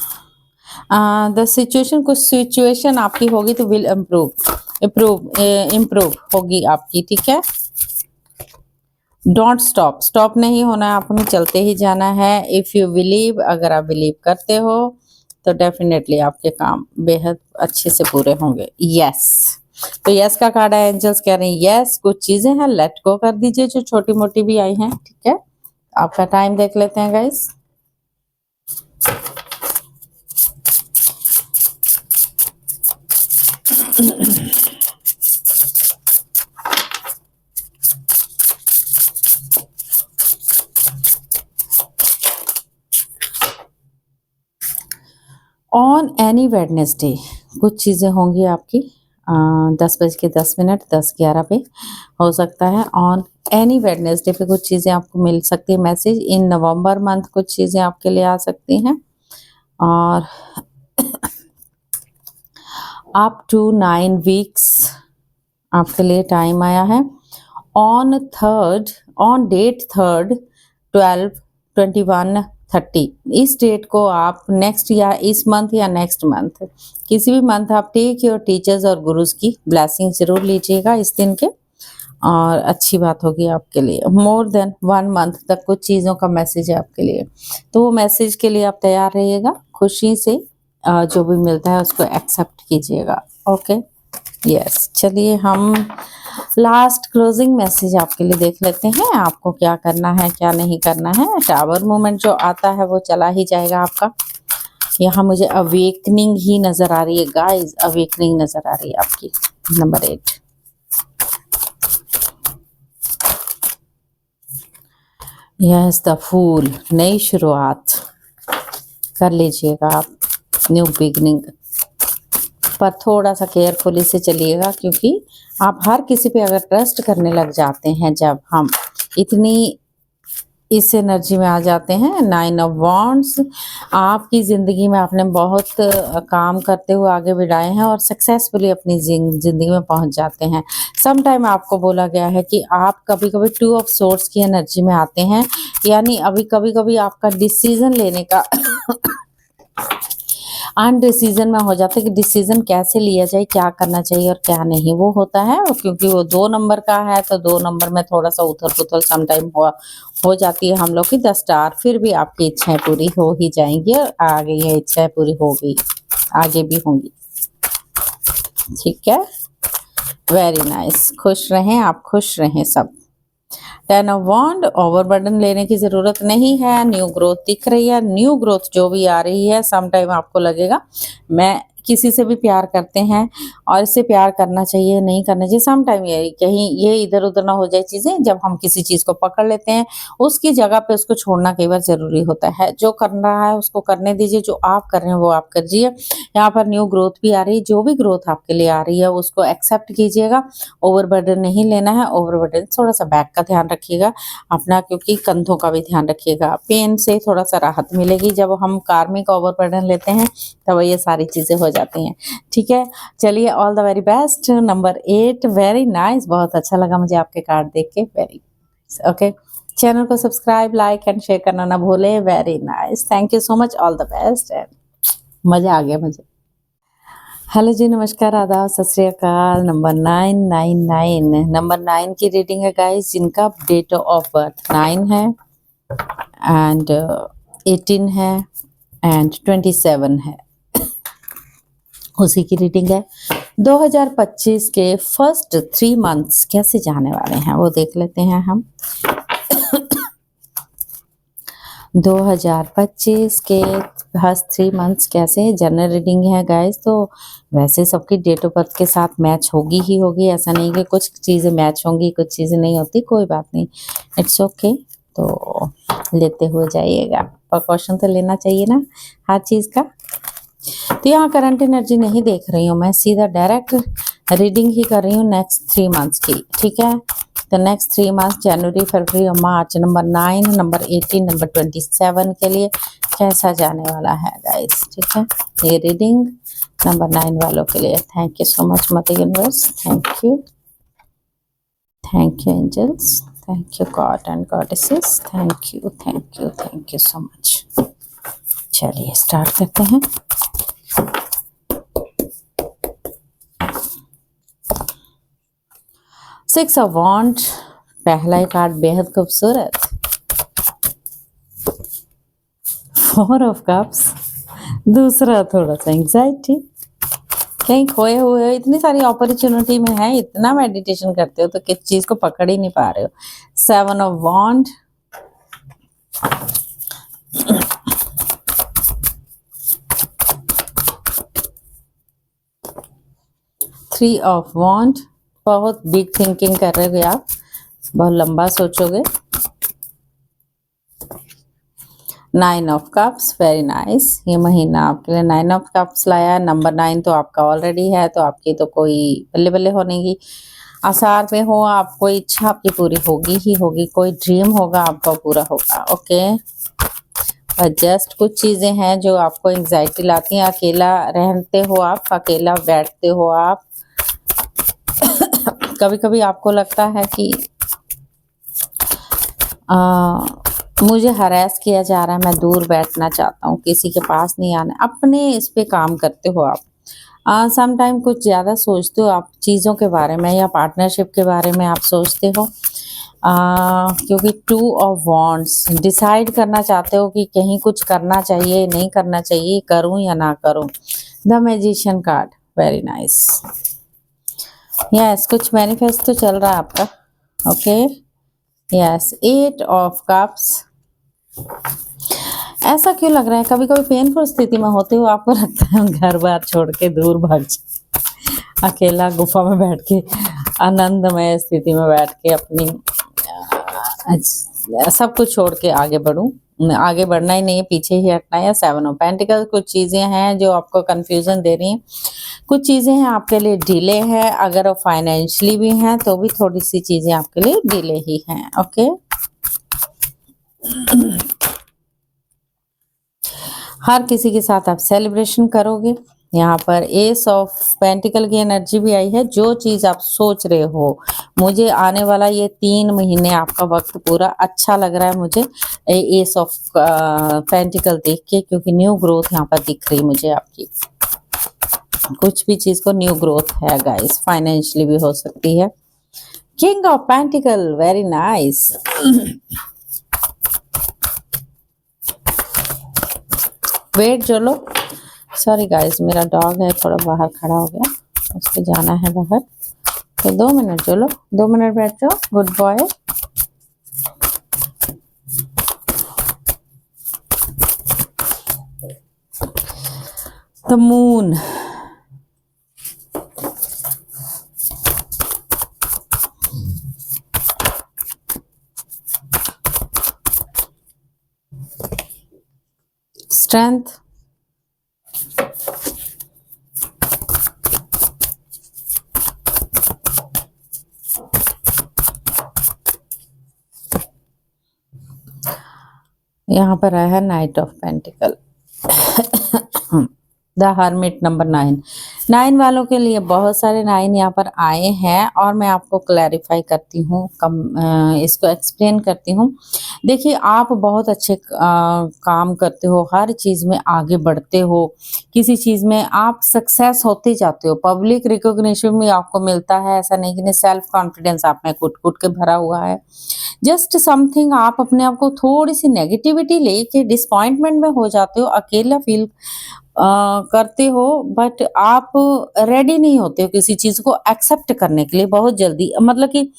द सिचुएशन, कुछ सिचुएशन आपकी होगी तो विल इम्प्रूव होगी आपकी, ठीक है। डोंट स्टॉप, स्टॉप नहीं होना है, आपको चलते ही जाना है। इफ़ यू बिलीव, अगर आप बिलीव करते हो तो डेफिनेटली आपके काम बेहद अच्छे से पूरे होंगे। यस, तो यस का कार्ड है। एंजल्स कह रहे हैं यस, कुछ चीजें हैं लेट गो कर दीजिए जो छोटी मोटी भी आई हैं, ठीक है। आपका टाइम देख लेते हैं गाइस। ऑन एनी वेडनेसडे कुछ चीज़ें होंगी आपकी 10:10, 10:11 पे हो सकता है। ऑन एनी वेडनेसडे पे कुछ चीज़ें आपको मिल सकती है। मैसेज इन नवंबर मंथ कुछ चीज़ें आपके लिए आ सकती हैं, और अप टू 9 वीक्स आपके लिए टाइम आया है। ऑन डेट 3, 12, 21, 30, इस डेट को आप नेक्स्ट या इस मंथ या नेक्स्ट मंथ किसी भी मंथ आप टेक योर टीचर्स और गुरुज की ब्लेसिंग जरूर लीजिएगा इस दिन के, और अच्छी बात होगी आपके लिए। मोर देन 1 मंथ तक कुछ चीज़ों का मैसेज है आपके लिए, तो वो मैसेज के लिए आप तैयार रहिएगा। खुशी से जो भी मिलता है उसको एक्सेप्ट कीजिएगा। Okay, yes. चलिए हम लास्ट क्लोजिंग मैसेज आपके लिए देख लेते हैं, आपको क्या करना है क्या नहीं करना है। टावर मूवमेंट जो आता है वो चला ही जाएगा आपका। यहाँ मुझे अवेकनिंग ही नजर आ रही है गाइस, अवेकनिंग नजर आ रही है आपकी। नंबर 8, यस द फूल, नई शुरुआत कर लीजिएगा आप, न्यू बिगनिंग, पर थोड़ा सा केयरफुली से चलिएगा, क्योंकि आप हर किसी पे अगर ट्रस्ट करने लग जाते हैं, जब हम इतनी इस एनर्जी में आ जाते हैं। 9 ऑफ वॉन्ड्स, आपकी ज़िंदगी में आपने बहुत काम करते हुए आगे बढ़ाए हैं और सक्सेसफुली अपनी ज़िंदगी में पहुंच जाते हैं। सम टाइम आपको बोला गया है कि आप कभी कभी 2 ऑफ सोर्ड्स की एनर्जी में आते हैं, यानी अभी कभी कभी आपका डिसीजन लेने का अनडिसीजन में हो जाता है कि डिसीजन कैसे लिया जाए, क्या करना चाहिए और क्या नहीं, वो होता है। और क्योंकि वो 2 नंबर का है तो 2 नंबर में थोड़ा सा उथल पुथल समटाइम हो जाती है हम लोग की। 10 स्टार, फिर भी आपकी इच्छाएं पूरी हो ही जाएंगी, और आगे ये इच्छाएं पूरी हो गई, आगे भी होंगी, ठीक है। वेरी नाइस, खुश रहें आप, खुश रहें सब। 10 ऑफ वॉन्ड, ओवरबर्डन लेने की जरूरत नहीं है। न्यू ग्रोथ दिख रही है, न्यू ग्रोथ जो भी आ रही है। सम टाइम आपको लगेगा मैं किसी से भी प्यार करते हैं और इससे प्यार करना चाहिए नहीं करना चाहिए। सम टाइम ये कहीं ये इधर उधर ना हो जाए चीजें, जब हम किसी चीज को पकड़ लेते हैं उसकी जगह पे उसको छोड़ना कई बार जरूरी होता है। जो कर रहा है उसको करने दीजिए, जो आप कर रहे हैं वो आप करिए। यहाँ पर न्यू ग्रोथ भी आ रही है, जो भी ग्रोथ आपके लिए आ रही है उसको एक्सेप्ट कीजिएगा। ओवरबर्डन नहीं लेना है, ओवरबर्डन थोड़ा सा बैक का ध्यान रखिएगा अपना, क्योंकि कंधों का भी ध्यान रखिएगा। पेन से थोड़ा सा राहत मिलेगी, जब हम कार्मिक ओवरबर्डन लेते हैं तब ये सारी चीजें हो जाती हैं, ठीक है। चलिए, all the very best. Number 8, very nice, बहुत अच्छा लगा मुझे आपके कार्ड देख के, वेरी ओके। चैनल को सब्सक्राइब, लाइक एंड शेयर करना ना भूले। Very nice, thank you so much, all the best, मजा आ गया मुझे। हेलो जी, नमस्कार, आदाब, सत श्री अकाल। नंबर 999, नंबर 9 की रीडिंग है गाइस, जिनका डेट ऑफ बर्थ 9 है एंड 18 है एंड 27 है, उसी की रीडिंग है। 2025 के फर्स्ट 3 मंथ्स कैसे जाने वाले हैं वो देख लेते हैं हम। 2025 के फर्स्ट 3 मंथ्स कैसे, जनरल रीडिंग है गाइस, तो वैसे सबकी डेट ऑफ बर्थ के साथ मैच होगी ही होगी, ऐसा नहीं कि कुछ चीज़ें मैच होंगी कुछ चीज़ें नहीं होती, कोई बात नहीं, इट्स ओके। तो लेते हुए जाइएगा, प्रिकॉशन तो लेना चाहिए ना हर चीज़ का। तो यहाँ करंट एनर्जी नहीं देख रही हूँ मैं, सीधा डायरेक्ट रीडिंग ही कर रही हूँ नेक्स्ट 3 मंथ्स की, ठीक है। तो नेक्स्ट 3 मंथ जनवरी, फरवरी और मार्च नंबर 9, नंबर 18, नंबर 27 के लिए कैसा जाने वाला है गाइस, ठीक है। ये रीडिंग नंबर 9 वालों के लिए। Thank you so much mother universe, thank you angels, thank you God and goddesses, thank you so much. चलिए स्टार्ट करते हैं। सिक्स ऑफ वॉन्ड, पहला ही कार्ड बेहद खूबसूरत। 4 ऑफ कप्स, दूसरा थोड़ा सा एंग्जाइटी, कहीं खोए हुए हो, इतनी सारी अपॉर्चुनिटी में है, इतना मेडिटेशन करते हो तो किस चीज को पकड़ ही नहीं पा रहे हो। 7 ऑफ वॉन्ड, थ्री ऑफ वॉन्ड, बहुत बिग थिंकिंग कर रहे हो आप, बहुत लंबा सोचोगे। 9 ऑफ कप्स, वेरी नाइस। ये महीना आपके लिए 9 ऑफ कप्स लाया। नंबर 9 तो आपका ऑलरेडी है, तो आपकी तो कोई बल्ले बल्ले होने की आसार पे हो। आप कोई इच्छा आपकी पूरी होगी ही होगी, कोई ड्रीम होगा आपका पूरा होगा, ओके। और जस्ट कुछ चीज़ें हैं जो आपको एंग्जाइटी लाती हैं। अकेला रहते हो आप, अकेला बैठते हो आप। कभी कभी आपको लगता है कि मुझे हरास किया जा रहा है, मैं दूर बैठना चाहता हूँ, किसी के पास नहीं आना। अपने इस पे काम करते हो आप। सम टाइम कुछ ज़्यादा सोचते हो आप चीज़ों के बारे में, या पार्टनरशिप के बारे में आप सोचते हो। क्योंकि 2 ऑफ वॉन्ड्स, डिसाइड करना चाहते हो कि कहीं कुछ करना चाहिए नहीं करना चाहिए, करूं या ना करूं। The magician card, very nice. Yes, कुछ मैनिफेस्ट तो चल रहा है आपका, ओके। Yes, 8 of cups. ऐसा क्यों लग रहा है, कभी कभी पेनफुल स्थिति में होते हो, आपको लगता है घर बार छोड़ के दूर भाग जाए, अकेला गुफा में बैठ के आनंदमय स्थिति में बैठ के अपनी सब कुछ छोड़ के आगे बढ़ूं। आगे बढ़ना ही नहीं है, पीछे ही हटना है। 7 ऑफ पेंटिकल, कुछ चीज़ें हैं जो आपको कंफ्यूजन दे रही हैं, कुछ चीज़ें हैं आपके लिए डिले है। अगर वो फाइनेंशियली भी हैं तो भी थोड़ी सी चीज़ें आपके लिए डिले ही हैं, ओके। हर किसी के साथ आप सेलिब्रेशन करोगे। यहाँ पर एस ऑफ पेंटिकल की एनर्जी भी आई है। जो चीज़ आप सोच रहे हो, मुझे आने वाला ये 3 महीने आपका वक्त पूरा अच्छा लग रहा है मुझे, एस ऑफ पेंटिकल देख के, क्योंकि न्यू ग्रोथ यहाँ पर दिख रही मुझे आपकी। कुछ भी चीज़ को न्यू ग्रोथ है गाइस, फाइनेंशियली भी हो सकती है। King of pentacle, very nice. Wait जो लो, सॉरी गाइस, मेरा डॉग है थोड़ा बाहर खड़ा हो गया, उसको जाना है बाहर, तो 2 मिनट जो लो, 2 मिनट बैठ जाओ, good boy. The moon, strength, यहाँ पर आया है night of pentacle. The hermit, number 9 वालों के लिए बहुत सारे 9 यहाँ पर आए हैं, और मैं आपको क्लैरिफाई करती हूँ, इसको एक्सप्लेन करती हूँ। देखिए, आप बहुत अच्छे काम करते हो, हर चीज़ में आगे बढ़ते हो, किसी चीज़ में आप सक्सेस होते जाते हो, पब्लिक रिकॉग्निशन भी आपको मिलता है। ऐसा नहीं कि नहीं, सेल्फ कॉन्फिडेंस आप में कूट कूट के भरा हुआ है। जस्ट समथिंग, आप अपने आप को थोड़ी सी नेगेटिविटी लेके डिसपॉइंटमेंट में हो जाते हो, अकेला फील करते हो, बट आप रेडी नहीं होते हो किसी चीज को एक्सेप्ट करने के लिए बहुत जल्दी। मतलब कि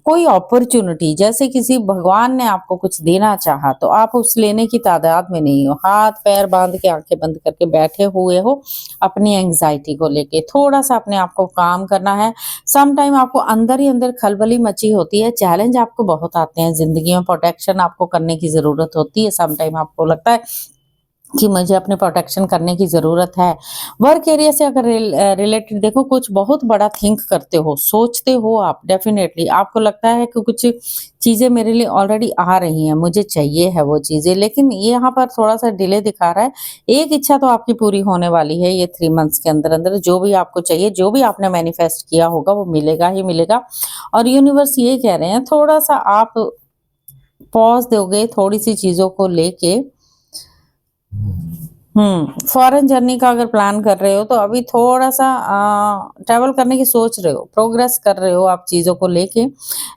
कोई अपॉर्चुनिटी, जैसे किसी भगवान ने आपको कुछ देना चाहा, तो आप उस लेने की तादाद में नहीं हो, हाथ पैर बांध के आंखें बंद करके बैठे हुए हो अपनी एंग्जाइटी को लेके। थोड़ा सा अपने आप को काम करना है। सम टाइम आपको अंदर ही अंदर खलबली मची होती है, चैलेंज आपको बहुत आते हैं जिंदगी में, प्रोटेक्शन आपको करने की जरूरत होती है। सम टाइम आपको लगता है कि मुझे अपने प्रोटेक्शन करने की ज़रूरत है। वर्क एरिया से अगर रिलेटेड देखो, कुछ बहुत बड़ा थिंक करते हो, सोचते हो आप डेफ़िनेटली। आपको लगता है कि कुछ चीज़ें मेरे लिए ऑलरेडी आ रही हैं, मुझे चाहिए है वो चीज़ें, लेकिन ये यहाँ पर थोड़ा-सा डिले दिखा रहा है। एक इच्छा तो आपकी पूरी होने वाली है ये 3 मंथ्स के अंदर-अंदर। जो भी आपको चाहिए, जो भी आपने मैनिफेस्ट किया होगा, वो मिलेगा ही मिलेगा। और यूनिवर्स ये कह रहे हैं, थोड़ा-सा आप पॉज़ दोगे थोड़ी-सी चीज़ों को लेके। फॉरेन जर्नी का अगर प्लान कर रहे हो तो अभी थोड़ा-सा ट्रैवल करने की सोच रहे हो, प्रोग्रेस कर रहे हो आप चीज़ों को लेके,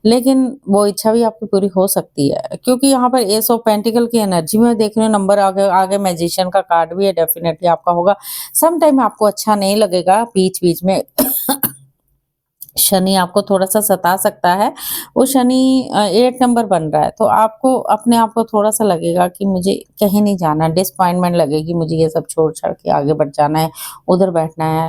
लेकिन वो इच्छा भी आपकी पूरी हो सकती है। क्योंकि यहाँ पर एस ऑफ पेंटिकल की एनर्जी में देख रही हूँ, नंबर आगे आगे मैजिशियन का कार्ड भी है, डेफिनिटली आपका होगा। सम टाइम आपको अच्छा नहीं लगेगा बीच-बीच में शनि आपको थोड़ा-सा सता सकता है। वो शनि 8 नंबर बन रहा है, तो आपको अपने आप को थोड़ा-सा लगेगा कि मुझे कहीं नहीं जाना, डिसअपॉइंटमेंट लगेगी, मुझे ये सब छोड़-छाड़ के आगे बढ़ जाना है, उधर बैठना है,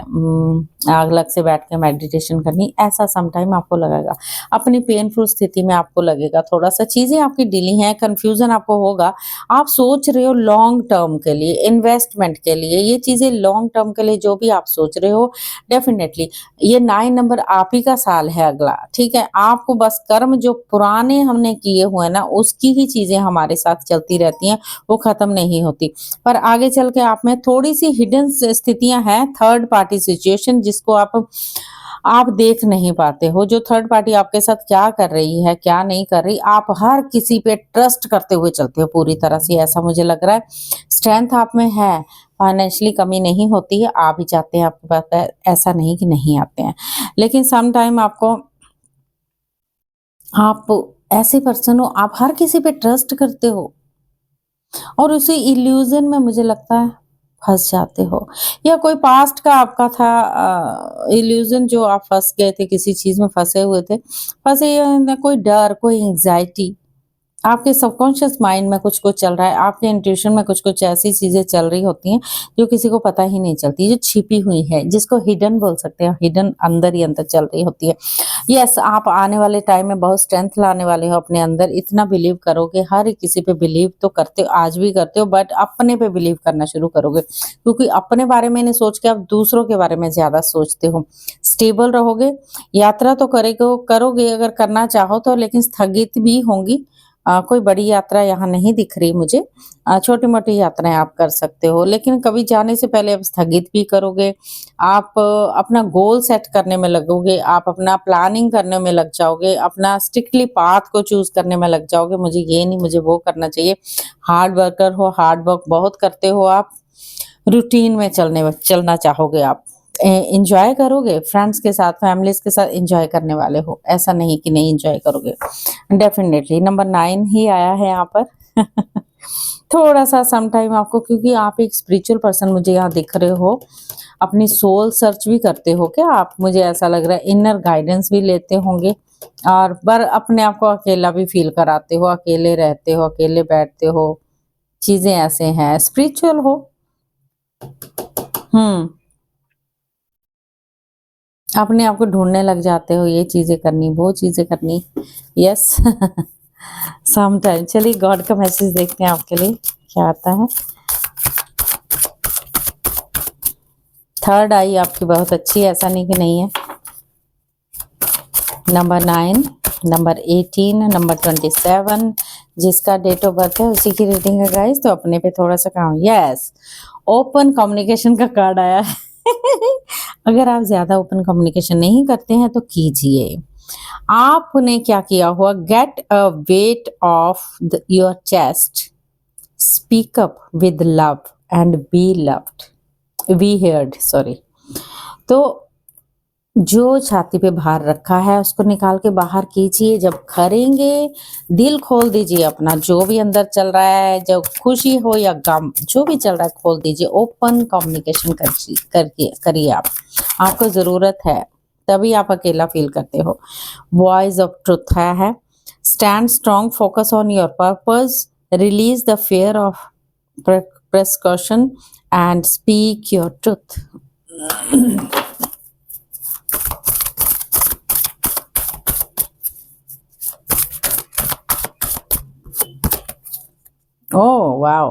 अलग से बैठ के मेडिटेशन करनी, ऐसा सम टाइम आपको लगेगा। अपनी पेनफुल स्थिति में आपको लगेगा थोड़ा-सा, चीज़ें आपकी डिली हैं, कन्फ्यूज़न आपको होगा। आप सोच रहे हो लॉन्ग टर्म के लिए, इन्वेस्टमेंट के लिए, ये चीज़ें लॉन्ग टर्म के लिए जो भी आप सोच रहे हो, डेफिनिटली ये 9 नंबर आप ही का साल है अगला, ठीक है? आपको बस कर्म जो पुराने हमने किए हुए हैं ना, उसकी ही चीज़ें हमारे साथ चलती रहती हैं, वो खत्म नहीं होती। पर आगे चल के आप में थोड़ी-सी हिडन स्थितियाँ हैं, थर्ड पार्टी सिचुएशन जिसको आप देख नहीं पाते हो। जो थर्ड पार्टी आपके साथ क्या कर रही है, क्या नहीं कर रही, आप हर किसी पे ट्रस्ट करते हुए चलते हो पूरी तरह से, ऐसा मुझे लग रहा है। स्ट्रेंथ आप में है, फाइनेंशियली कमी नहीं होती है, आ भी जाते हैं आपके पास ऐसा नहीं कि नहीं आते हैं। लेकिन सम टाइम आप ऐसे पर्सन हो, आप हर किसी पे ट्रस्ट करते हो और उसी इल्यूज़न में मुझे लगता है फँस जाते हो, या कोई पास्ट का आपका था इल्यूज़न जो आप फँस गए थे, किसी चीज़ में फँसे हुए थे। फँसे ये ना, कोई डर, कोई एंग्ज़ायटी, आपके सबकॉन्शियस माइंड में कुछ-कुछ चल रहा है, आपके इंट्यूशन में कुछ-कुछ ऐसी चीज़ें चल रही होती हैं, जो किसी को पता ही नहीं चलती, जो छिपी हुई है, जिसको हिडन बोल सकते हैं, हिडन अंदर ही अंदर चल रही होती है। यस, आप आने वाले टाइम में बहुत स्ट्रेंथ लाने वाले हो अपने अंदर, इतना बिलीव करोगे, हर किसी पे बिलीव तो करते हो, आज भी करते हो, बट अपने पे बिलीव करना शुरू करोगे, क्योंकि अपने बारे में नहीं सोच के आप दूसरों के बारे में ज़्यादा सोचते हो। स्टेबल रहोगे, यात्रा तो करोगे अगर करना चाहो तो, लेकिन स्थगित भी होंगी। कोई बड़ी यात्रा यहाँ नहीं दिख रही मुझे। छोटी-मोटी यात्राएँ आप कर सकते हो, लेकिन कभी जाने से पहले आप स्थगित भी करोगे। आप अपना गोल सेट करने में लगोगे, आप अपना प्लानिंग करने में लग जाओगे, अपना स्ट्रिक्टली पाथ को चूज़ करने में लग जाओगे, मुझे ये नहीं, मुझे वो करना चाहिए। हार्ड वर्कर हो, हार्ड वर्क बहुत करते हो आप, रूटीन में चलना चाहोगे आप। एन्जॉय करोगे, फ्रेंड्स के साथ, फैमिलीज़ के साथ एन्जॉय करने वाले हो, ऐसा नहीं कि नहीं एन्जॉय करोगे। डेफ़िनेटली नंबर 9 ही आया है यहाँ पर। थोड़ा-सा सम टाइम आपको, क्योंकि आप एक स्पिरिचुअल पर्सन मुझे यहाँ दिख रहे हो, अपनी सोल सर्च भी करते हो क्या आप? मुझे ऐसा लग रहा है इनर गाइडेंस भी लेते होंगे, और पर अपने आप को अकेला भी फ़ील कराते हो, अकेले रहते हो, अकेले बैठते हो, चीज़ें ऐसे हैं, स्पिरिचुअल हो। हुँ। अपने आप को ढूँढने लग जाते हो, ये चीज़ें करनी, वो चीज़ें करनी। यस। सम टाइम चलिए गॉड का मैसेज देखते हैं आपके लिए, क्या आता है? थर्ड आई आपकी बहुत अच्छी है, ऐसा नहीं कि नहीं है। नंबर 9, नंबर 18, नंबर 27, जिसका डेट ऑफ बर्थ है उसी की रीडिंग है गाइस, तो अपने पे थोड़ा-सा काम। यस, ओपन कम्युनिकेशन का कार्ड आया है। अगर आप ज़्यादा ओपन कम्युनिकेशन नहीं करते हैं तो कीजिए। आपने क्या किया हुआ, get a weight of your chest, speak up with love and be loved, be heard, sorry. तो जो छाती पे भार रखा है उसको निकाल के बाहर कीजिए। जब करेंगे, दिल खोल दीजिए अपना, जो भी अंदर चल रहा है, जो खुशी हो या गम, जो भी चल रहा है खोल दीजिए। ओपन कम्युनिकेशन करिए आप, आपको ज़रूरत है, तभी आप अकेला फील करते हो। वॉइस ऑफ ट्रुथ है। Stand strong, focus on your purpose, release the fair of precaution and speak your truth. Oh wow!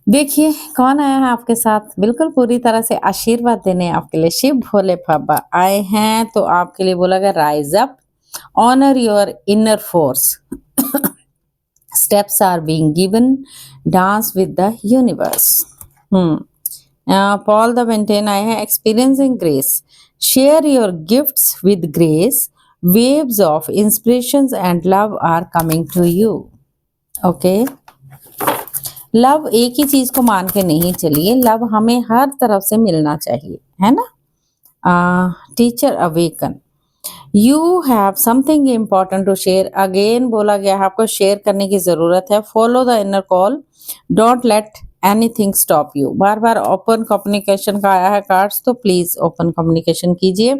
देखिए कौन आया है आपके साथ, बिल्कुल पूरी तरह से आशीर्वाद देने आपके लिए शिव भोले बाबा आए हैं। तो आपके लिए बोला गया rise up, honour your inner force, steps are being given, dance with the universe. Paul the Venten आए हैं, experiencing grace, share your gifts with grace, waves of inspirations and love are coming to you. Okay, love एक ही चीज को मान के नहीं चलिए, love हमें हर तरफ से मिलना चाहिए, है ना। Teacher awaken, you have something important to share, again बोला गया है आपको शेयर करने की जरूरत है। Follow the inner call, don't let anything stop you. बार बार ओपन कम्युनिकेशन का आया है कार्ड्स, तो प्लीज ओपन कम्युनिकेशन कीजिए।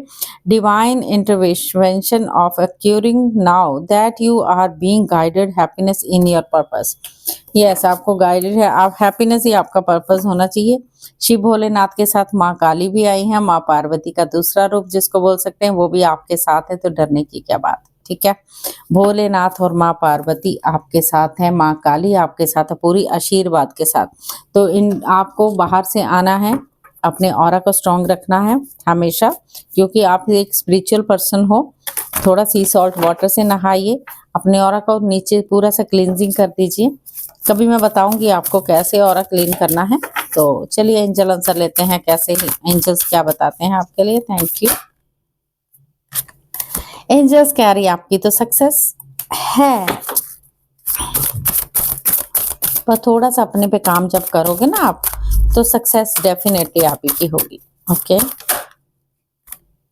Divine intervention of occurring now that you are being guided, happiness in your purpose. Yes, आपको गाइडेड है, आप हैप्पीनेस ही आपका पर्पस होना चाहिए। शिव भोलेनाथ के साथ माँ काली भी आई है, माँ पार्वती का दूसरा रूप जिसको बोल सकते हैं, वो भी आपके साथ है, तो डरने की क्या बात, ठीक है। भोलेनाथ और माँ पार्वती आपके साथ है, माँ काली आपके साथ है, पूरी आशीर्वाद के साथ। तो इन आपको बाहर से आना है, अपने ऑरा को स्ट्रॉन्ग रखना है हमेशा, क्योंकि आप एक स्पिरिचुअल पर्सन हो। थोड़ा सी सॉल्ट वाटर से नहाइए, अपने ऑरा को नीचे पूरा सा क्लींजिंग कर दीजिए। कभी मैं बताऊंगी आपको कैसे ऑरा क्लीन करना है। तो चलिए एंजल आंसर लेते हैं, कैसे एंजल्स क्या बताते हैं आपके लिए। Thank you angels. कह रही आपकी तो सक्सेस है, पर थोड़ा सा अपने पे काम जब करोगे ना आप, तो सक्सेस डेफिनेटली आप ही की होगी। ओके,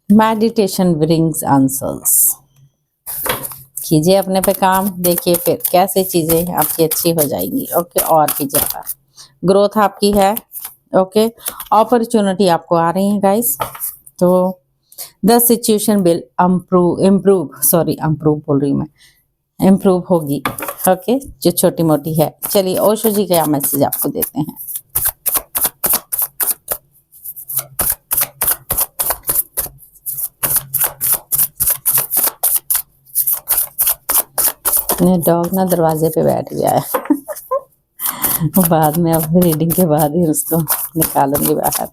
मेडिटेशन ब्रिंग्स आंसर्स, कीजिए अपने पे काम, देखिए फिर कैसे चीजें आपकी अच्छी हो जाएंगी। ओके, और भी ज्यादा ग्रोथ आपकी है। ओके, अपॉर्चुनिटी आपको आ रही है गाइस। तो द सिचुएशन विल इम्प्रूव बोल रही हूँ मैं, इम्प्रूव होगी। ओके, जो छोटी मोटी है। चलिए ओशो जी क्या मैसेज आपको देते हैं। डॉग ना दरवाजे पे बैठ गया है बाद में अब रीडिंग के बाद ही उसको निकालूंगी बाहर।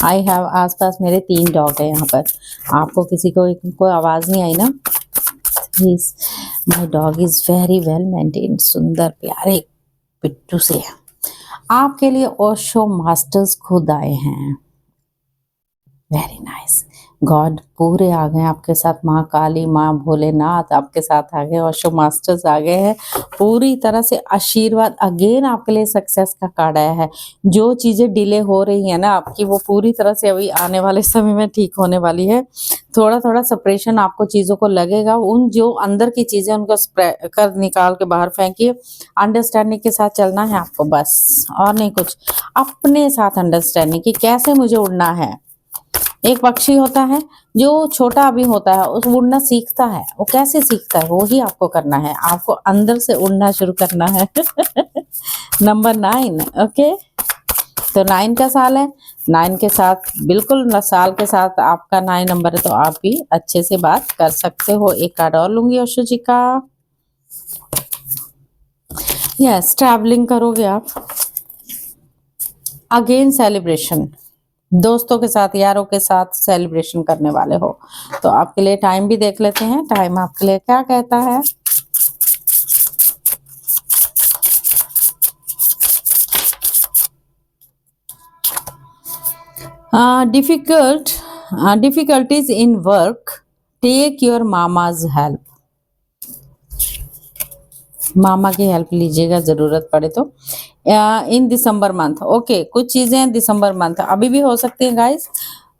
आई हैव, आसपास मेरे 3 डॉग है यहाँ पर। आपको किसी को आवाज नहीं आई ना? Please, my dog is very well maintained, सुंदर प्यारे पिट्टू से। आपके लिए ओशो मास्टर्स खुद आए हैं। वेरी नाइस, गॉड पूरे आ गए आपके साथ, माँ काली, माँ भोलेनाथ आपके साथ आ गए, ओशो मास्टर्स आ गए हैं, पूरी तरह से आशीर्वाद। अगेन आपके लिए सक्सेस का कार्ड आया है। जो चीजें डिले हो रही है ना आपकी, वो पूरी तरह से अभी आने वाले समय में ठीक होने वाली है। थोड़ा थोड़ा सेपरेशन आपको चीजों को लगेगा, उन जो अंदर की चीजें उनको कर निकाल के बाहर फेंकिए। अंडरस्टैंडिंग के साथ चलना है आपको बस, और नहीं कुछ। अपने साथ अंडरस्टैंडिंग कि कैसे मुझे उड़ना है। एक पक्षी होता है जो छोटा अभी होता है, उस उड़ना सीखता है, वो कैसे सीखता है, वो ही आपको करना है। आपको अंदर से उड़ना शुरू करना है नंबर 9। ओके, तो 9 का साल है, 9 के साथ बिल्कुल साल के साथ आपका 9 नंबर है, तो आप भी अच्छे से बात कर सकते हो। एक कार्ड और लूंगी ओशो जी का। यस, ट्रैवलिंग करोगे आप, अगेन सेलिब्रेशन, दोस्तों के साथ, यारों के साथ सेलिब्रेशन करने वाले हो। तो आपके लिए टाइम भी देख लेते हैं, टाइम आपके लिए क्या कहता है। Difficulties in work, take your mama's help. मामा की हेल्प लीजिएगा जरूरत पड़े तो। इन दिसंबर मंथ, ओके, कुछ चीजें दिसंबर मंथ अभी भी हो सकती हैं गाइस।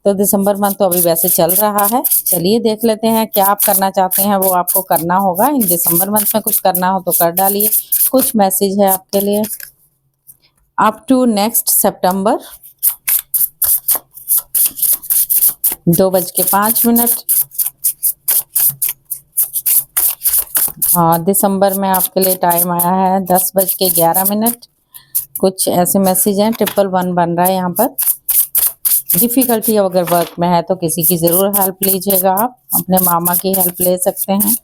तो दिसंबर मंथ तो अभी वैसे चल रहा है। चलिए देख लेते हैं क्या आप करना चाहते हैं, वो आपको करना होगा। इन दिसंबर मंथ में कुछ करना हो तो कर डालिए। कुछ मैसेज है आपके लिए। अप टू नेक्स्ट सितंबर 2:05। दिसंबर में आपके लिए टाइम आया है 10:11। कुछ ऐसे मैसेज हैं, 111 बन रहा है यहाँ पर। डिफिकल्टी अगर वर्क में है तो किसी की जरूर हेल्प लीजिएगा, आप अपने मामा की हेल्प ले सकते हैं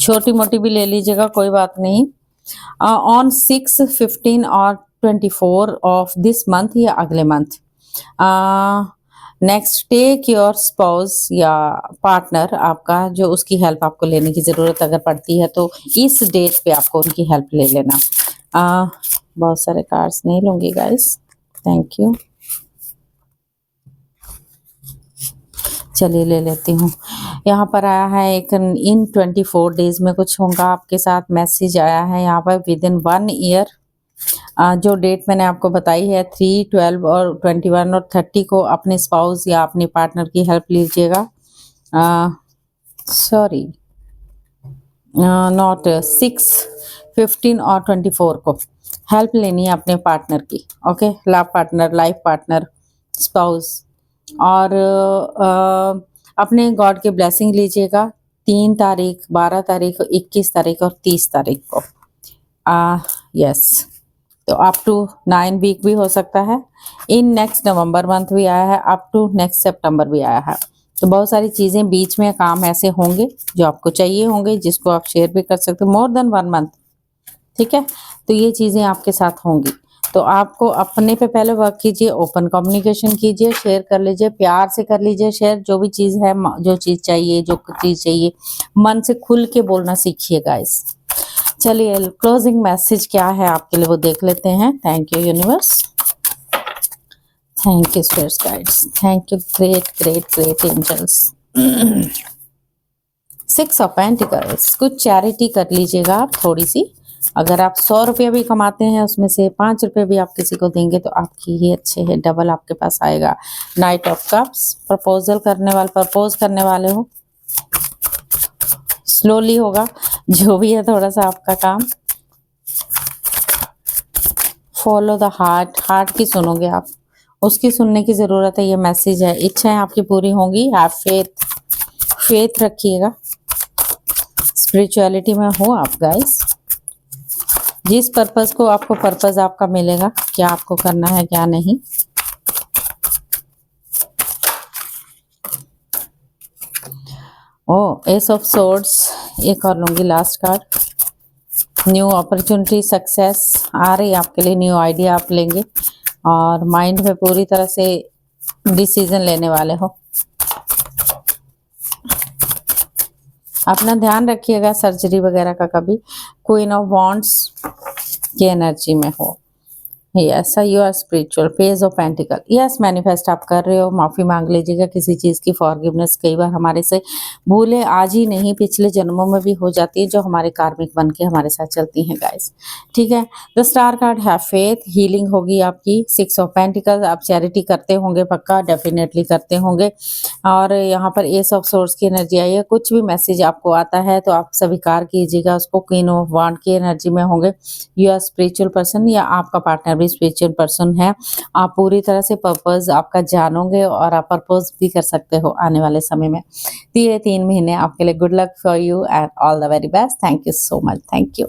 छोटी मोटी भी ले लीजिएगा, कोई बात नहीं। ऑन 6, 15 और 24 ऑफ दिस मंथ या अगले month. Next, take your spouse या पार्टनर आपका, जो उसकी हेल्प आपको लेने की ज़रूरत अगर पड़ती है तो इस डेट पे आपको उनकी हेल्प ले लेना। बहुत सारे कार्ड्स नहीं लूँगी गाइस, थैंक यू। चलिए ले लेती हूँ। यहाँ पर आया है एक, इन 24 डेज में कुछ होगा आपके साथ। मैसेज आया है यहाँ पर विद इन 1 ईयर। जो डेट मैंने आपको बताई है 3, 12 और 21 और 30 को अपने स्पाउस या अपने पार्टनर की हेल्प लीजिएगा। सॉरी, नॉट 6, 15 और 24 को हेल्प लेनी है अपने पार्टनर की। Okay, love partner, life partner, spouse. और अपने गॉड के ब्लेसिंग लीजिएगा 3 तारीख, 12 तारीख, 21 तारीख और 30 तारीख को। यस, तो अप टू 9 वीक भी हो सकता है। इन नेक्स्ट नवंबर मंथ भी आया है, अप टू नेक्स्ट सितंबर भी आया है। तो बहुत सारी चीज़ें बीच में काम ऐसे होंगे जो आपको चाहिए होंगे, जिसको आप शेयर भी कर सकते हो मोर देन 1 मंथ। ठीक है, तो ये चीज़ें आपके साथ होंगी। तो आपको अपने पे पहले वर्क कीजिए, ओपन कम्युनिकेशन कीजिए, शेयर कर लीजिए, प्यार से कर लीजिए शेयर। जो भी चीज़ है, जो चीज़ चाहिए, जो चीज़ चाहिए, मन से खुल के बोलना सीखिए गाइस। चलिए, क्लोजिंग मैसेज क्या है आपके लिए वो देख लेते हैं। Thank you universe, thank you spirits guides, thank you great great great angels. 6 of pentacles, कुछ चैरिटी कर लीजिएगा आप थोड़ी सी। अगर आप 100 रुपये भी कमाते हैं, उसमें से 5 रुपये भी आप किसी को देंगे तो आपकी ये अच्छे है, डबल आपके पास आएगा। नाइट ऑफ कप्स, प्रपोज करने वाले हो, स्लोली होगा जो भी है, थोड़ा सा आपका काम। फॉलो द हार्ट की सुनोगे आप, उसकी सुनने की ज़रूरत है। ये मैसेज है, इच्छाएं आपकी पूरी होंगी। हैव फेथ रखिएगा। स्पिरिचुअलिटी में हो आप गाइस, जिस पर्पस को आपको पर्पस आपका मिलेगा, क्या आपको करना है क्या नहीं। एस ऑफ सोर्ड्स, एक और लूंगी, last card. New opportunity, success आ रही है आपके लिए, न्यू आइडिया आप लेंगे और माइंड में पूरी तरह से डिसीजन लेने वाले हो। अपना ध्यान रखिएगा सर्जरी वगैरह का कभी। क्वीन ऑफ वॉन्ड्स की एनर्जी में हो। Yes, you are spiritual. Page of pentacle, yes, manifest आप कर रहे हो। माफ़ी मांग लीजिएगा किसी चीज़ की, फॉरगिवनेस। कई बार हमारे से भूलें आज ही नहीं, पिछले जन्मों में भी हो जाती है, जो हमारे कार्मिक बन के हमारे साथ चलती हैं गाइस। ठीक है, the star card, have faith, healing होगी आपकी। 6 ऑफ पेंटिकल, आप चैरिटी करते होंगे पक्का, डेफिनेटली करते होंगे। और यहाँ पर एस ऑफ सोर्स की एनर्जी आई है। कुछ भी मैसेज आपको आता है तो आप स्वीकार कीजिएगा उसको। क्वीन ऑफ वांड की एनर्जी में होंगे। यू आर स्पिरिचुअल पर्सन, या आपका पार्टनर भी स्पिरिचुअल पर्सन है। आप पूरी तरह से पर्पस आपका जानोगे और आप पर्पस भी कर सकते हो आने वाले समय में। तो ये 3 महीने आपके लिए good luck for you and all the very best. Thank you so much, thank you.